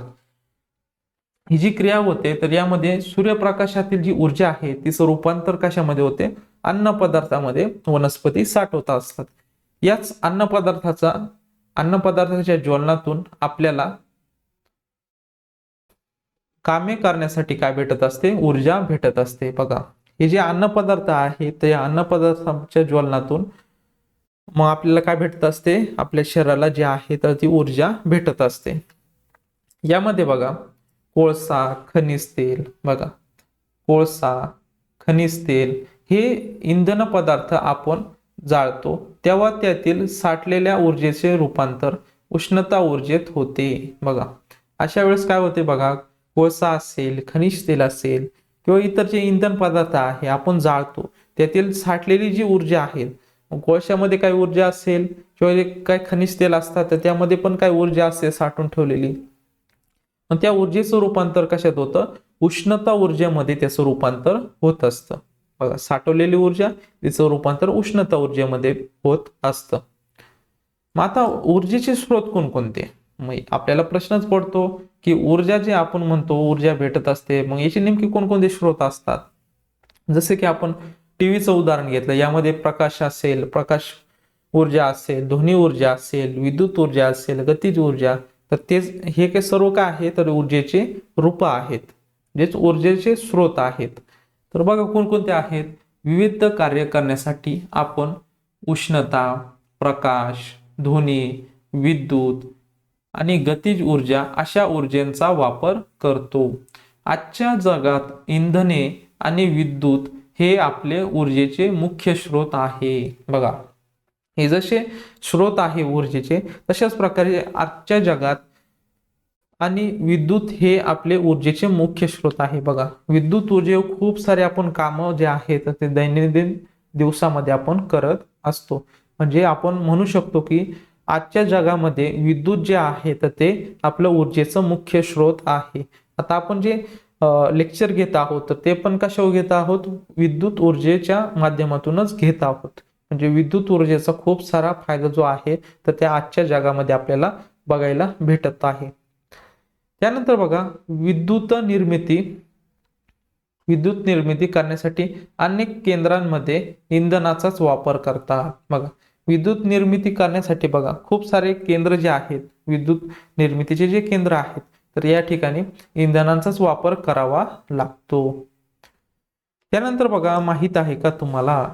ही जी क्रिया होते तर यामध्ये सूर्यप्रकाशातील जी ऊर्जा आहे तिचं रूपांतर कशामध्ये होते, अन्न पदार्थामध्ये वनस्पती साठवत असतात. याच अन्न पदार्थाच्या ज्वलनातून आपल्याला कामे करण्यासाठी काय भेटत असते, ऊर्जा भेटत असते. बघा, हे जे अन्न पदार्थ आहे तर या अन्न पदार्थाच्या ज्वलनातून मग आपल्याला काय भेटत असते, आपल्या शरीराला जे आहे तर ती ऊर्जा भेटत असते. यामध्ये बघा, कोळसा, खनिज तेल, बघा कोळसा, खनिज तेल हे इंधन पदार्थ आपण जाळतो तेव्हा त्यातील साठलेल्या ऊर्जेचे रूपांतर उष्णता ऊर्जेत होते. बघा, अशा वेळेस काय होते, बघा कोळसा असेल, खनिज तेल असेल किंवा इतर जे इंधन पदार्थ आहे आपण जाळतो त्यातील साठलेली जी ऊर्जा आहे, कोळशामध्ये काय ऊर्जा असेल किंवा काय खनिज तेल असतात तर त्यामध्ये पण काय ऊर्जा असते साठवून ठेवलेली, मग त्या ऊर्जेचं रूपांतर कशात होतं, उष्णता ऊर्जेमध्ये त्याचं रूपांतर होत असतं. बघा, साठवलेली ऊर्जा तिचं रूपांतर उष्णता ऊर्जेमध्ये होत असतं. मग आता ऊर्जेचे स्रोत कोणकोणते, मग आपल्याला प्रश्नच पडतो की ऊर्जा जे आपण म्हणतो ऊर्जा भेटत असते, मग याचे नेमके कोणकोणते स्रोत असतात. जसे की आपण टीव्हीचं उदाहरण घेतलं, यामध्ये प्रकाश असेल, प्रकाश ऊर्जा असेल, ध्वनी ऊर्जा असेल, विद्युत ऊर्जा असेल, गतिज ऊर्जा, तर ते हे काय सर्व काय आहे तर ऊर्जेचे रूप आहेत, जेच ऊर्जेचे स्रोत आहेत. तर बघा कोणकोणते आहेत, विविध कार्य करण्यासाठी आपण उष्णता, प्रकाश, ध्वनी, विद्युत आणि गतिज ऊर्जा अशा ऊर्जेचा वापर करतो. आजच्या जगात इंधने आणि विद्युत हे आपले ऊर्जेचे मुख्य स्रोत आहे. बघा, हे जसे स्रोत आहे ऊर्जेचे तशाच प्रकारे आजच्या जगात आणि विद्युत हे आपले ऊर्जेचे मुख्य स्रोत आहे. बघा, विद्युत ऊर्जे खूप सारे आपण कामं जे आहेत ते दैनंदिन दिवसामध्ये आपण करत असतो. म्हणजे आपण म्हणू शकतो की आजच्या जगामध्ये विद्युत जे आहे तर ते आपलं ऊर्जेचं मुख्य स्रोत आहे. आता आपण जे लेक्चर घेत आहोत तर ते पण कशावर घेत आहोत, विद्युत ऊर्जेच्या माध्यमातूनच घेत आहोत. म्हणजे विद्युत ऊर्जेचा खूप सारा फायदा जो आहे तर त्या आजच्या जगामध्ये आपल्याला बघायला भेटत आहे. त्यानंतर बघा, विद्युत निर्मिती करण्यासाठी अनेक केंद्रांमध्ये इंधनाचाच वापर करतात. बघा, विद्युत निर्मिती करण्यासाठी बघा खूप सारे केंद्र जे आहेत, विद्युत निर्मितीचे जे केंद्र आहेत तर या ठिकाणी इंधनाचाच वापर करावा लागतो. त्यानंतर बघा, माहित आहे का तुम्हाला,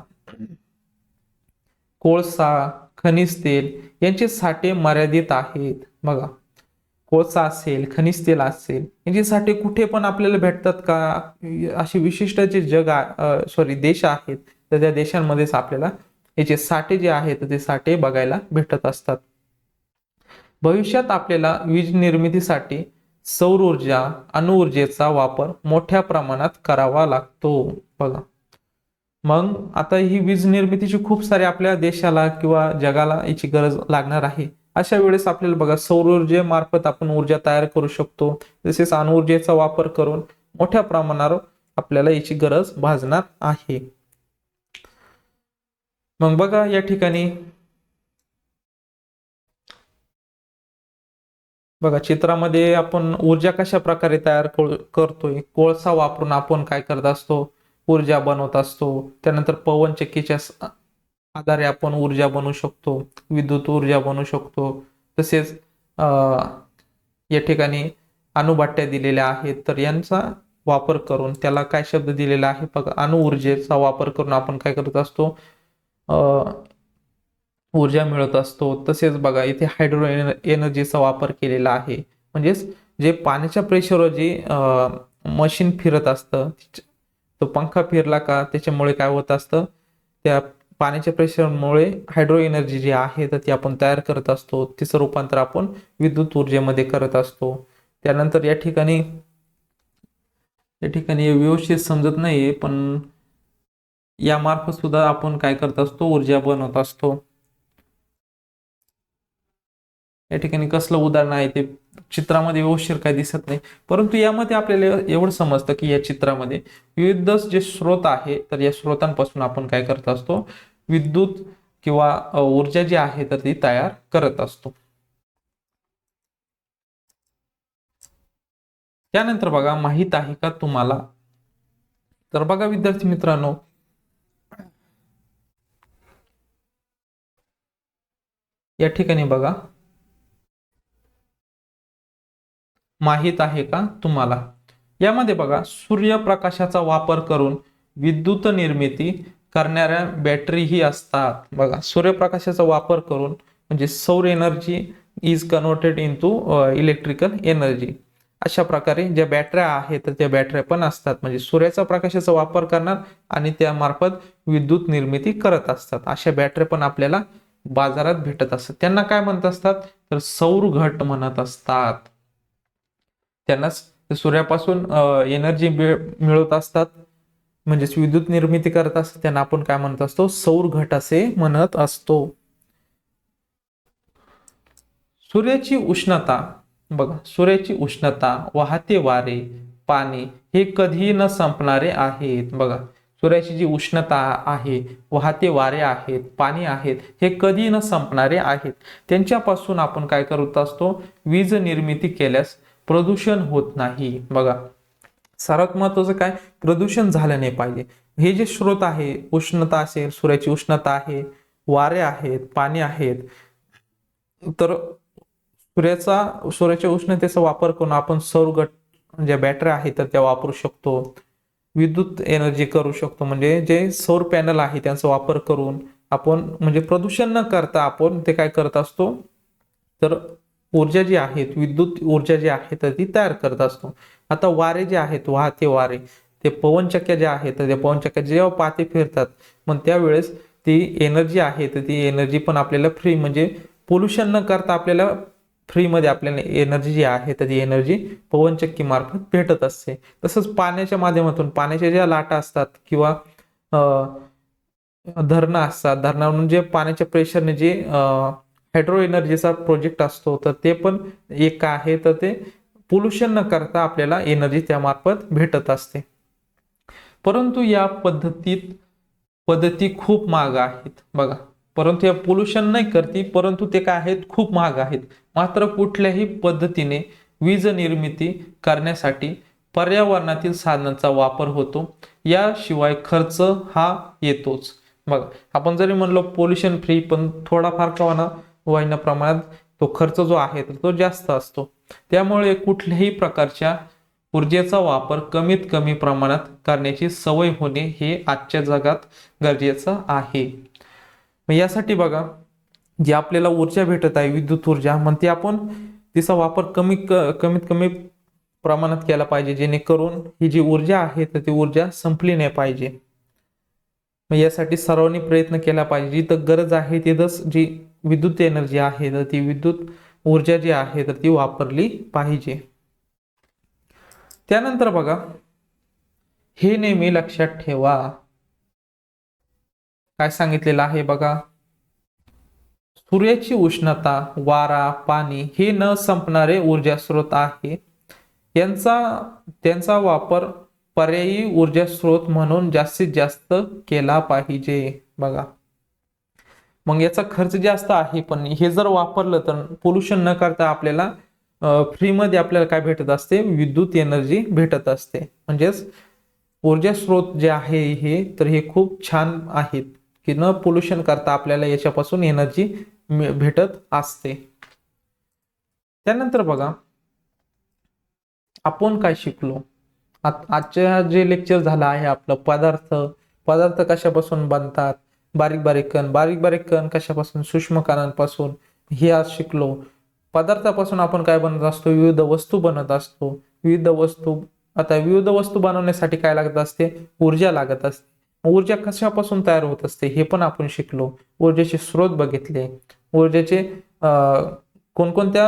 कोळसा, खनिज तेल यांचे साठे मर्यादित आहेत. बघा, कोळसा असेल, खनिज तेल असेल, यांचे साठे कुठे पण आपल्याला भेटतात का? असे विशिष्ट जे देश आहेत तर त्या देशांमध्येच आपल्याला याचे साठे जे आहेत ते साठे बघायला भेटत असतात. भविष्यात आपल्याला वीज निर्मितीसाठी सौर ऊर्जा, अणुऊर्जेचा वापर मोठ्या प्रमाणात करावा लागतो. बघा, मग आता ही वीज निर्मितीची खूप सारी आपल्या देशाला किंवा जगाला याची गरज लागणार आहे. अशा वेळेस आपल्याला बघा सौर ऊर्जेमार्फत आपण ऊर्जा तयार करू शकतो. तसेच अणुऊर्जेचा वापर करून मोठ्या प्रमाणावर आपल्याला याची गरज भासणार आहे. मग बघा, या ठिकाणी बघा चित्रामध्ये आपण ऊर्जा कशा प्रकारे तयार करतोय. कोळसा वापरून आपण काय करत असतो, ऊर्जा बनवत असतो. त्यानंतर पवनचक्कीच्या आधारे आपण ऊर्जा बनवू शकतो, विद्युत ऊर्जा बनवू शकतो. तसेच या ठिकाणी अणुभट्ट्या दिलेल्या आहेत तर यांचा वापर करून, त्याला काय शब्द दिलेला आहे बघा, अणुऊर्जेचा वापर करून आपण काय करत असतो, ऊर्जा मिळत असतो. तसेच बघा, इथे हायड्रो एनर्जीचा वापर केलेला आहे. म्हणजेच जे पाण्याच्या प्रेशरवर जे मशीन फिरत असतं, तो पंखा फिरला का त्याच्यामुळे काय होत असतं, त्या पाण्याच्या प्रेशरमुळे हायड्रो एनर्जी जी आहे तर ती आपण तयार करत असतो. तिचं रूपांतर आपण विद्युत ऊर्जेमध्ये करत असतो. त्यानंतर या ठिकाणी व्यवस्थित समजत नाहीये, पण यामार्फत सुद्धा आपण काय करत असतो, ऊर्जा बनवत असतो. या ठिकाणी कसलं उदाहरण आहे ते चित्रामध्ये व्यवस्थित काही दिसत नाही, परंतु यामध्ये आपल्याला एवढं समजतं की या चित्रामध्ये विविध जे स्रोत आहे तर या स्रोतांपासून आपण काय करत असतो, विद्युत किंवा ऊर्जा जी आहे तर ती तयार करत असतो. त्यानंतर बघा, माहित आहे का तुम्हाला, तर बघा विद्यार्थी मित्रांनो, या ठिकाणी बघा, माहित आहे का तुम्हाला, यामध्ये बघा सूर्यप्रकाशाचा वापर करून विद्युत निर्मिती करणाऱ्या बॅटरीही असतात. बघा, सूर्यप्रकाशाचा वापर करून म्हणजे सौर energy is converted into electrical energy. अशा प्रकारे ज्या बॅटऱ्या आहेत तर त्या बॅटऱ्या पण असतात, म्हणजे सूर्याचा प्रकाशाचा वापर करणार आणि त्यामार्फत विद्युत निर्मिती करत असतात. अशा बॅटऱ्या पण आपल्याला बाजारात भेटत असतात. त्यांना काय म्हणत असतात, तर सौर घट म्हणत असतात. त्यांना सूर्यापासून एनर्जी मिळवत असतात, म्हणजेच विद्युत निर्मिती करत असतात. त्यांना आपण काय म्हणत असतो, सौर घट असे म्हणत असतो. सूर्याची उष्णता, बघा सूर्याची उष्णता, वाहते वारे, पाणी हे कधीही न संपणारे आहेत. बघा, सूर्याची जी उष्णता आहे, वाहते वारे आहेत, पाणी आहेत, हे कधी न संपणारे आहेत. त्यांच्यापासून आपण काय करत असतो, वीज निर्मिती केल्यास प्रदूषण होत नाही. बघा, सर्वात महत्वाचं काय, प्रदूषण झालं नाही पाहिजे. हे जे स्रोत आहे, उष्णता असेल, सूर्याची उष्णता आहे, वारे आहेत, पाणी आहेत, तर सूर्याच्या उष्णतेचा वापर करून आपण सौर ज्या बॅटऱ्या आहेत तर त्या वापरू शकतो. विद्युत एनर्जी करू शकतो, म्हणजे जे सौर पॅनल आहे त्यांचा वापर करून आपण म्हणजे प्रदूषण न करता आपण ते काय करत असतो, तर ऊर्जा जी आहे, विद्युत ऊर्जा जी आहे तर ती तयार करत असतो. आता वारे जे आहेत, वाहते वारे, ते पवनचक्क्या ज्या आहेत तर त्या पवनचक्क्या जेव्हा पाते फिरतात, मग त्यावेळेस ती एनर्जी आहे तर ती एनर्जी पण आपल्याला फ्री, म्हणजे पोल्युशन न करता आपल्याला फ्रीमध्ये आपल्याला एनर्जी जी आहे तर ती एनर्जी पवनचक्की मार्फत भेटत असते. तसंच पाण्याच्या माध्यमातून, पाण्याच्या ज्या लाटा असतात किंवा धरणं असतात, धरणावरून जे पाण्याच्या प्रेशरने जे हायड्रो एनर्जीचा प्रोजेक्ट असतो तर ते पण एक आहे, तर ते पोल्युशन न करता आपल्याला एनर्जी त्यामार्फत भेटत असते. परंतु या पद्धती खूप महाग आहेत बघा. परंतु या पोल्युशन नाही करती, परंतु ते काय आहेत, खूप महाग आहेत. मात्र कुठल्याही पद्धतीने वीज निर्मिती करण्यासाठी पर्यावरणातील साधनांचा वापर होतो, याशिवाय खर्च हा येतोच. बघा, आपण जरी म्हणलो पोल्युशन फ्री, पण थोडाफार का होईना प्रमाणात तो खर्च जो आहे तो जास्त असतो. त्यामुळे कुठल्याही प्रकारच्या ऊर्जेचा वापर कमीत कमी प्रमाणात करण्याची सवय होणे हे आजच्या जगात गरजेचं आहे. यासाठी बघा, जी आपल्याला ऊर्जा भेटत आहे विद्युत ऊर्जा, मग ती आपण तिचा वापर कमीत कमी प्रमाणात केला पाहिजे, जेणेकरून ही जी ऊर्जा आहे तर ती ऊर्जा संपली नाही पाहिजे. मग यासाठी सर्वांनी प्रयत्न केला पाहिजे. जिथं गरज आहे तिथंच जी विद्युत एनर्जी आहे तर ती विद्युत ऊर्जा जी आहे तर ती वापरली पाहिजे. त्यानंतर बघा, हे नेहमी लक्षात ठेवा, काय सांगितलेलं आहे बघा, सूर्याची उष्णता, वारा, पाणी हे न संपणारे ऊर्जा स्रोत आहे. त्यांचा वापर पर्यायी ऊर्जा स्रोत म्हणून जास्तीत जास्त केला पाहिजे बघा. मग याचा खर्च जास्त आहे, पण हे जर वापरलं तर पोल्युशन न करता आपल्याला फ्रीमध्ये आपल्याला काय भेटत असते, विद्युत एनर्जी भेटत असते. म्हणजेच ऊर्जा स्रोत जे आहे हे तर हे खूप छान आहेत की न पोल्युशन करता आपल्याला याच्यापासून एनर्जी भेटत असते. त्यानंतर बघा, आपण काय शिकलो आजच्या जे लेक्चर झालं आहे आपलं, पदार्थ कशापासून बनतात, बारीक बारीक कण कशापासून, सूक्ष्म कणांपासून, हे आज शिकलो. पदार्थापासून आपण काय बनवत असतो, विविध वस्तू बनवत असतो. विविध वस्तू बनवण्यासाठी काय लागत असते, ऊर्जा लागत असते. ऊर्जा कशापासून तयार होत असते हे पण आपण शिकलो. ऊर्जेचे स्रोत बघितले, ऊर्जेचे कोणकोणत्या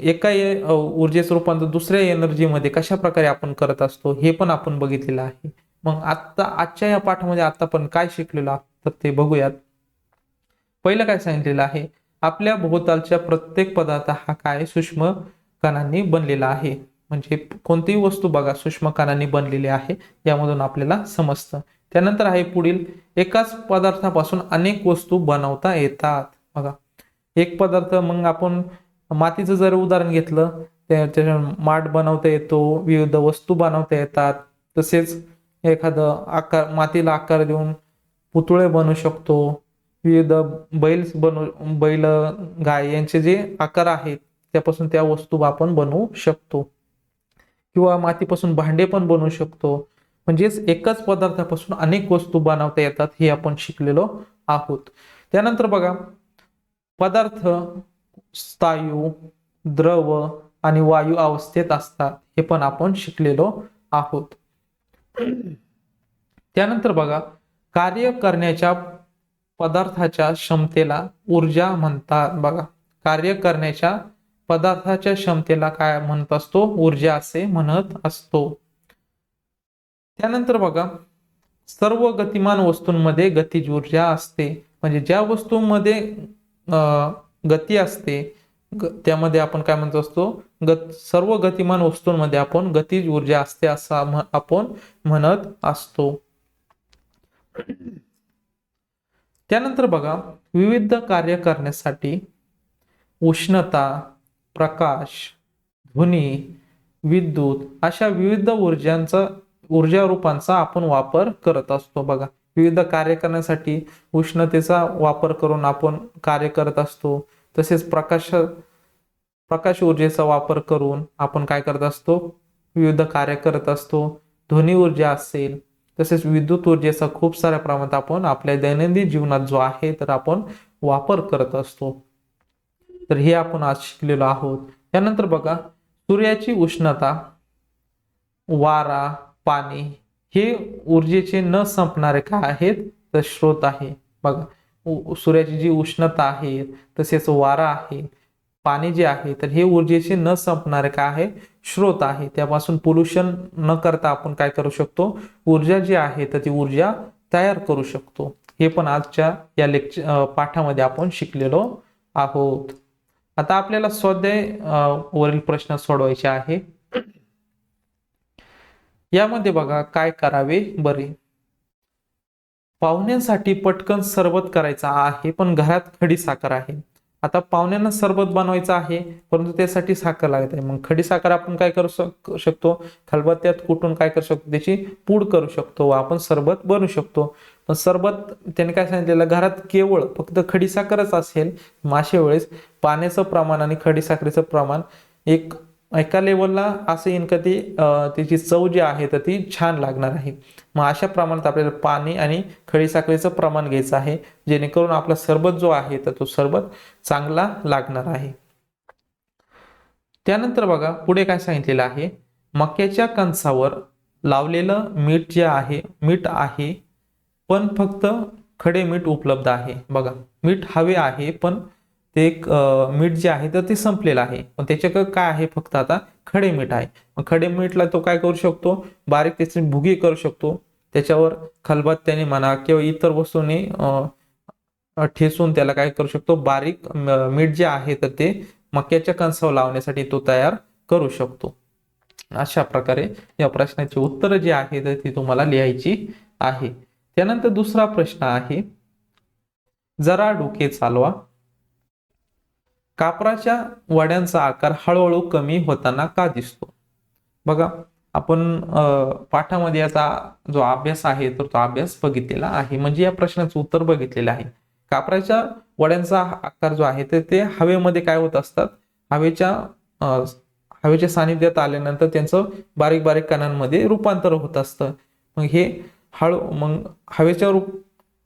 एका ऊर्जेचं रूपांतर दुसऱ्या एनर्जीमध्ये कशा प्रकारे आपण करत असतो हे पण आपण बघितलेलं आहे. मग आजच्या या पाठामध्ये आता पण काय शिकलेलो तर ते बघूयात. पहिलं काय सांगितलेलं आहे, आपल्या भोवतालच्या प्रत्येक पदार्थ हा काय सूक्ष्म कणांनी बनलेला आहे. म्हणजे कोणतीही वस्तू बघा सूक्ष्म कणांनी बनलेली आहे, यामधून आपल्याला समजतं. त्यानंतर आहे पुढील, एकाच पदार्थापासून अनेक वस्तू बनवता येतात. बघा, एक पदार्थ, मग आपण मातीचं जर उदाहरण घेतलं, त्याच्या माठ बनवता येतो, विविध वस्तू बनवता येतात. तसेच मातीला आकार देऊन पुतळे बनवू शकतो. विविध बैल, गाय यांचे जे आकार आहेत त्यापासून त्या वस्तू आपण बनवू शकतो. किंवा मातीपासून भांडे पण बनवू शकतो. म्हणजेच एकाच पदार्थापासून अनेक वस्तू बनवता येतात हे आपण शिकलेलो आहोत. त्यानंतर बघा, पदार्थ स्थायू, द्रव आणि वायू अवस्थेत असतात हे पण आपण शिकलेलो आहोत. त्यानंतर बघा, कार्य करण्याच्या पदार्थाच्या क्षमतेला ऊर्जा म्हणतात. बघा, कार्य करण्याच्या पदार्थाच्या क्षमतेला काय म्हणत असतो, ऊर्जा असे म्हणत असतो. त्यानंतर बघा, सर्व गतिमान वस्तूंमध्ये गतिज ऊर्जा असते. म्हणजे ज्या वस्तूंमध्ये गती असते त्यामध्ये आपण काय म्हणत असतो, सर्व गतिमान वस्तूंमध्ये आपण गतिज ऊर्जा असते असं आपण म्हणत असतो. त्यानंतर बघा, विविध कार्य करण्यासाठी उष्णता, प्रकाश, ध्वनी, विद्युत अशा विविध ऊर्जा रूपांचा आपण वापर करत असतो. बघा, विविध कार्य करण्यासाठी उष्णतेचा वापर करून आपण कार्य करत असतो. तसेच प्रकाश ऊर्जेचा वापर करून आपण काय करत असतो, विविध कार्य करत असतो. ध्वनी ऊर्जा असेल, तसेच विद्युत ऊर्जेचा खूप साऱ्या प्रमाणात आपण आपल्या दैनंदिन जीवनात जो आहे तर आपण वापर करत असतो. तर हे आपण आज शिकलेलो आहोत. त्यानंतर बघा, सूर्याची उष्णता, वारा, पाणी हे ऊर्जेचे न संपणारे काय आहेत तर स्रोत आहे. बघा, सूर्याची जी उष्णता आहे, तसेच वारा आहे, पाणी जे आहे तर हे ऊर्जेचे न संपणारे काय आहे, स्रोत आहे. त्यापासून पोल्युशन न करता आपण काय करू शकतो, ऊर्जा जी आहे तर ती ऊर्जा तयार करू शकतो. हे पण आजच्या या पाठामध्ये आपण शिकलेलो आहोत. आता आपल्याला स्वाध्याय वरील प्रश्न सोडवायचे आहे. यामध्ये बघा काय करावे बरे. पाहुण्यांसाठी पटकन सरबत करायचा आहे पण घरात खडी साखर आहे. आता पाहुण्यांना सरबत बनवायचं आहे परंतु त्यासाठी साखर लागत आहे. मग खडी साखर आपण काय करू शकतो, खलबत्त्यात कुटून काय करू शकतो, त्याची पूड करू शकतो व आपण सरबत बनवू शकतो. पण सरबत त्याने काय सांगितलेलं, घरात केवळ फक्त खडी साखरच असेल. अशा वेळेस पाण्याचं प्रमाण आणि खडी साखरेचं प्रमाण एका लेवलला असं येईन का ती त्याची चव जी आहे तर ती छान लागणार आहे. मग अशा प्रमाणात आपल्याला पाणी आणि खडीसाखरेचं प्रमाण घ्यायचं आहे, जेणेकरून आपला सरबत जो आहे तर तो सरबत चांगला लागणार आहे. त्यानंतर बघा पुढे काय सांगितलेलं आहे, मक्याच्या कणसावर लावलेलं मीठ आहे पण फक्त खडे मीठ उपलब्ध आहे. बघा मीठ हवे आहे पण ते मीठ जे आहे तर ते संपलेलं आहे, पण त्याच्याकडे काय आहे, फक्त आता खडे मीठ आहे. मग खडे मीठला तो काय करू शकतो, बारीक त्याची भुगी करू शकतो, त्याच्यावर खलबत्त्याने म्हणा किंवा इतर वस्तूने ठेचून त्याला काय करू शकतो, बारीक मीठ जे आहे तर ते मक्याच्या कणसावर लावण्यासाठी तो तयार करू शकतो. अशा प्रकारे या प्रश्नाची उत्तर जी आहे तर ती तुम्हाला लिहायची आहे. त्यानंतर दुसरा प्रश्न आहे, जरा डोके चालवा. कापराच्या वड्यांचा आकार हळूहळू कमी होताना का दिसतो. बघा आपण पाठामध्ये याचा जो अभ्यास आहे तर तो अभ्यास बघितलेला आहे, म्हणजे या प्रश्नाचं उत्तर बघितलेलं आहे. कापराच्या वड्यांचा आकार जो आहे तर ते हवेमध्ये काय होत असतात, हवेच्या सानिध्यात आल्यानंतर त्यांचं बारीक बारीक कणांमध्ये रूपांतर होत असतं. मग हे मग हवेच्या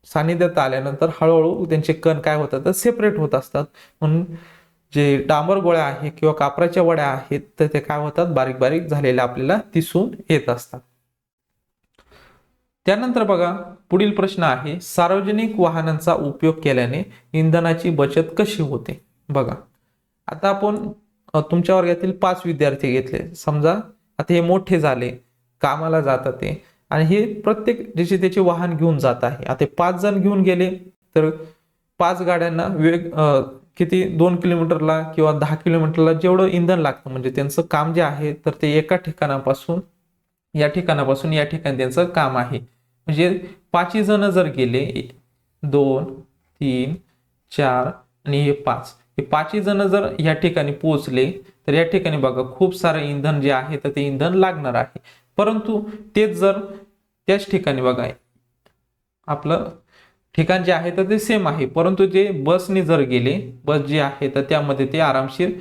सानिध्यात आल्यानंतर हळूहळू त्यांचे कण काय होतात तर सेपरेट होत असतात. म्हणून जे डांबर गोळ्या आहे किंवा कापराच्या वड्या आहेत तर ते काय होतात, बारीक बारीक झालेल्या आपल्याला दिसून येत असतात. त्यानंतर बघा पुढील प्रश्न आहे, सार्वजनिक वाहनांचा उपयोग केल्याने इंधनाची बचत कशी होते. बघा आता आपण तुमच्या वर्गातील 5 विद्यार्थी घेतले, समजा आता हे मोठे झाले, कामाला जातात ते, आणि हे प्रत्येक ज्याचे त्याचे वाहन घेऊन जात आहे. आता 5 जण घेऊन गेले तर 5 गाड्यांना किती 2 किलोमीटरला किंवा 10 किलोमीटरला जेवढं इंधन लागतं, म्हणजे त्यांचं काम जे आहे तर ते एका ठिकाणापासून या ठिकाणी त्यांचं काम आहे. म्हणजे 5 जण जर गेले, 2 3 4 आणि हे 5, हे 5 जण जर या ठिकाणी पोहोचले तर या ठिकाणी बघा खूप सारं इंधन जे आहे तर ते इंधन लागणार आहे. परंतु तेच जर त्याच ठिकाणी बघा आपलं ठिकाण जे आहे तर ते सेम आहे, परंतु जे बसने जर गेले, बस जी आहे तर त्यामध्ये ते आरामशीर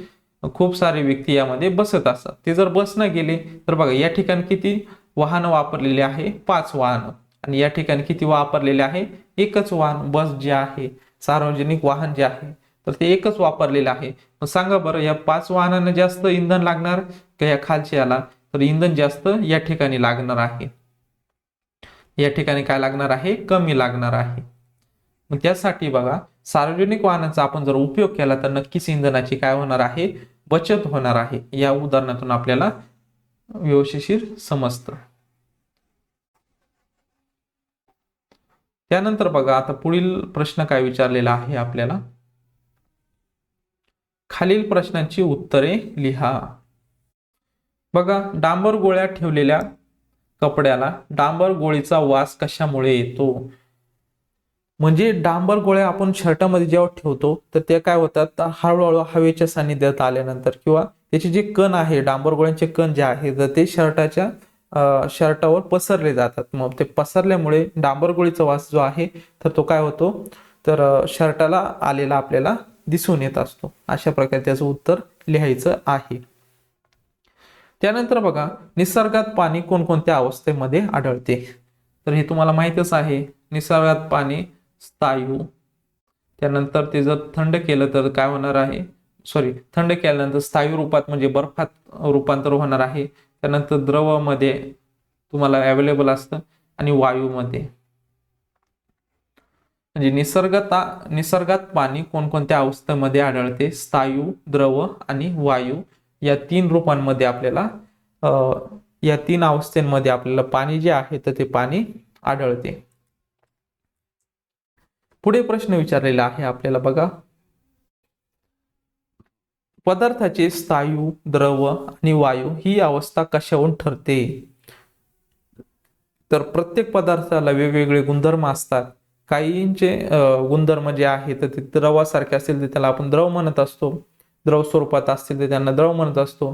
खूप सारे व्यक्ती यामध्ये बसत असतात. ते जर बस न गेले तर बघा या ठिकाणी किती वाहन वापरलेले आहे, 5 वाहन, आणि या ठिकाणी किती वापरलेले आहे, एकच वाहन. बस जे आहे, सार्वजनिक वाहन जे आहे तर ते एकच वापरलेलं आहे. मग सांगा बरं, या 5 वाहनांना जास्त इंधन लागणार का या खालच्या याला, तर इंधन जास्त या ठिकाणी लागणार आहे. या ठिकाणी काय लागणार आहे, कमी लागणार आहे. मग त्यासाठी बघा सार्वजनिक वाहनांचा आपण जर उपयोग केला तर नक्कीच इंधनाची काय होणार आहे, बचत होणार आहे. या उदाहरणातून आपल्याला व्यवस्थित समजतं. त्यानंतर बघा आता पुढील प्रश्न काय विचारलेला आहे आपल्याला, खालील प्रश्नांची उत्तरे लिहा. बघा डांबर गोळ्या ठेवलेल्या कपड्याला डांबर गोळीचा वास कशामुळे येतो. म्हणजे डांबर गोळ्या आपण शर्टामध्ये जेव्हा ठेवतो तर ते काय होतात, तर हळूहळू हवेच्या सानिध्यात आल्यानंतर किंवा त्याचे जे कण आहे, डांबर गोळ्यांचे कण जे आहे तर ते शर्टावर पसरले जातात. मग ते पसरल्यामुळे डांबर गोळीचा वास जो आहे तर तो काय होतो, तर शर्टाला आलेला आपल्याला दिसून येत असतो. अशा प्रकारे त्याचं उत्तर लिहायचं आहे. त्यानंतर बघा निसर्गात पाणी कोणकोणत्या अवस्थेमध्ये आढळते. तर हे तुम्हाला माहितच आहे, निसर्गात पाणी स्थायू, त्यानंतर ते जर थंड केलं तर काय होणार आहे, थंड केल्यानंतर स्थायू रूपात म्हणजे बर्फात रूपांतर होणार आहे. त्यानंतर द्रवमध्ये तुम्हाला अवेलेबल असतं आणि वायूमध्ये. म्हणजे निसर्गात पाणी कोणकोणत्या अवस्थेमध्ये आढळते, स्थायू, द्रव आणि वायू या 3 रूपांमध्ये आपल्याला या 3 अवस्थेमध्ये आपल्याला पाणी जे आहे तर ते पाणी आढळते. पुढे प्रश्न विचारलेला आहे आपल्याला बघा, पदार्थाचे स्थायू, द्रव आणि वायू ही अवस्था कशावरून ठरते? तर प्रत्येक पदार्थाला वेगवेगळे गुणधर्म असतात. काहींचे गुणधर्म जे आहेत तर ते द्रवासारखे असतील तर त्याला आपण द्रव म्हणत असतो, द्रव स्वरूपात असतील तर त्यांना द्रव म्हणत असतो,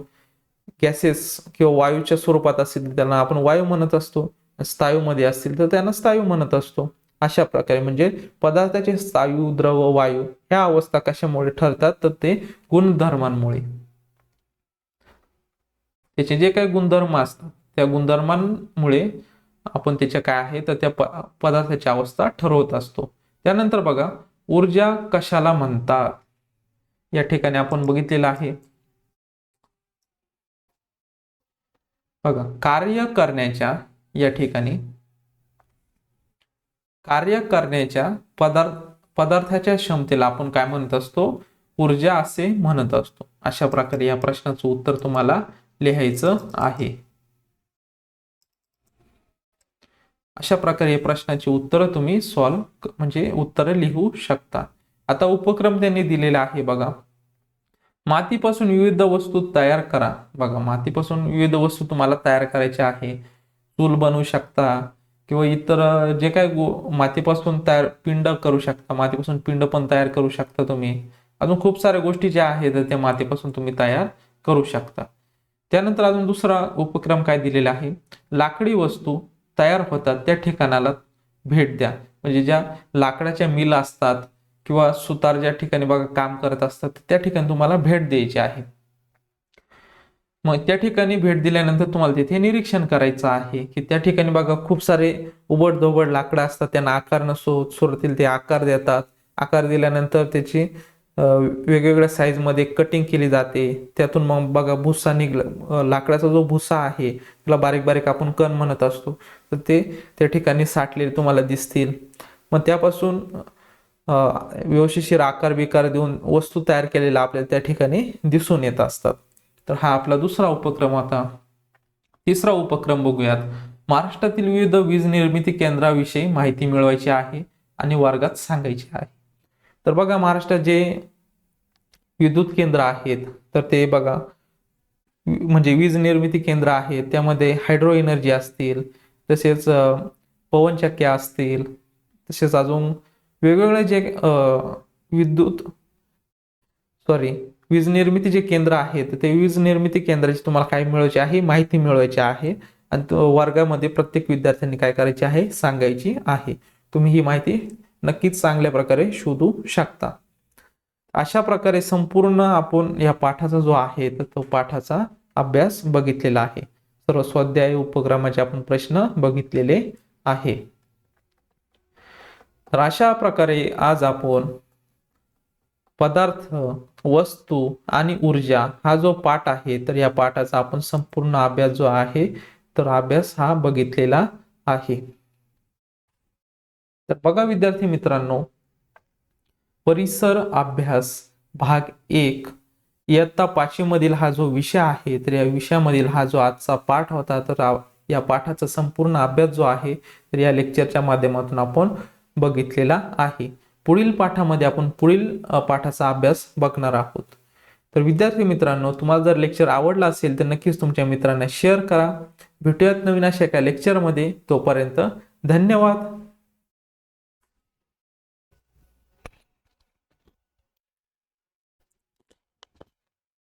गॅसेस किंवा वायूच्या स्वरूपात असतील तर त्यांना आपण वायू म्हणत असतो, स्थायूमध्ये असतील तर त्यांना स्थायू म्हणत असतो. अशा प्रकारे म्हणजे पदार्थाचे स्थायू, द्रव, वायू ह्या अवस्था कशामुळे ठरतात तर ते गुणधर्मांमुळे. त्याचे जे काही गुणधर्म असतात त्या गुणधर्मांमुळे आपण त्याच्या काय आहे तर त्या पदार्थाची अवस्था ठरवत असतो. त्यानंतर बघा, ऊर्जा कशाला म्हणतात? या ठिकाणी आपण बघितलेलं आहे बघा, कार्य करण्याच्या या ठिकाणी कार्य करण्याच्या पदार्थाच्या क्षमतेला आपण काय म्हणत असतो? ऊर्जा असे म्हणत असतो. अशा प्रकारे या प्रश्नाचं उत्तर तुम्हाला लिहायचं आहे. अशा प्रकारे या प्रश्नाची उत्तरं तुम्ही म्हणजे उत्तरं लिहू शकता. आता उपक्रम त्यांनी दिलेला आहे बघा, मातीपासून विविध वस्तू तयार करा. बघा, मातीपासून विविध वस्तू तुम्हाला तयार करायच्या आहे. चूल बनवू शकता किंवा इतर जे काय मातीपासून तयार पिंड करू शकता, मातीपासून पिंड पण तयार करू शकता तुम्ही. अजून खूप साऱ्या गोष्टी ज्या आहेत त्या मातीपासून तुम्ही तयार करू शकता. त्यानंतर अजून दुसरा उपक्रम काय दिलेला आहे, लाकडी वस्तू तयार होतात त्या ठिकाणाला भेट द्या. म्हणजे ज्या लाकडाच्या मिल असतात किंवा सुतार ज्या ठिकाणी बघा काम करत असतात त्या ठिकाणी तुम्हाला भेट द्यायची आहे. मग त्या ठिकाणी भेट दिल्यानंतर तुम्हाला तिथे निरीक्षण करायचं आहे की त्या ठिकाणी बघा खूप सारे उबड-धोबड लाकडं असतात, त्यांना आकार नसतो, सुरुवातीला ते आकार देतात. आकार दिल्यानंतर त्याची वेगवेगळ्या साईजमध्ये कटिंग केली जाते. त्यातून मग बघा भुसा निघला, लाकडाचा जो भुसा आहे त्याला बारीक बारीक आपण कण म्हणत असतो, तर ते त्या ठिकाणी साठलेले तुम्हाला दिसतील. मग त्यापासून व्यवस्थिशीर आकार बिकार देऊन वस्तू तयार केलेल्या आपल्याला त्या ठिकाणी दिसून येत असतात. तर हा आपला दुसरा उपक्रम होता. तिसरा उपक्रम बघूयात, महाराष्ट्रातील विविध वीज निर्मिती केंद्राविषयी माहिती मिळवायची आहे आणि वर्गात सांगायची आहे. तर बघा, महाराष्ट्रात जे विद्युत केंद्र आहेत तर ते बघा म्हणजे वीज निर्मिती केंद्र आहेत, त्यामध्ये हायड्रो एनर्जी असतील, तसेच पवनचक्क्या असतील, तसेच अजून वेगवेगळे जे वीज निर्मिती जे केंद्र आहेत ते वीज निर्मिती केंद्राची तुम्हाला काय मिळवायची आहे, माहिती मिळवायची आहे आणि वर्गामध्ये प्रत्येक विद्यार्थ्यांनी काय करायचे आहे, सांगायची आहे. तुम्ही ही माहिती नक्कीच चांगल्या प्रकारे शोधू शकता. अशा प्रकारे संपूर्ण आपण या पाठाचा जो आहे तर तो पाठाचा अभ्यास बघितलेला आहे. सर्व स्वाध्याय उपक्रमाचे आपण प्रश्न बघितलेले आहे. तर अशा प्रकारे आज आपण पदार्थ, वस्तू आणि ऊर्जा हा जो पाठ आहे तर या पाठाचा आपण संपूर्ण अभ्यास जो आहे तर अभ्यास हा बघितलेला आहे. तर बघा विद्यार्थी मित्रांनो, परिसर अभ्यास भाग 1 इयत्ता 5वी मधील हा जो विषय आहे तर या विषयामधील हा जो आजचा पाठ होता तर या पाठाचा संपूर्ण अभ्यास जो आहे तर या लेक्चरच्या माध्यमातून आपण बघितलेला आहे. पुढील पाठामध्ये आपण पुढील पाठाचा अभ्यास बघणार आहोत. तर विद्यार्थी मित्रांनो, तुम्हाला जर लेक्चर आवडला असेल तर नक्कीच तुमच्या मित्रांना शेअर करा. भेटूयात नवीन अशा एका लेक्चरमध्ये. तोपर्यंत धन्यवाद.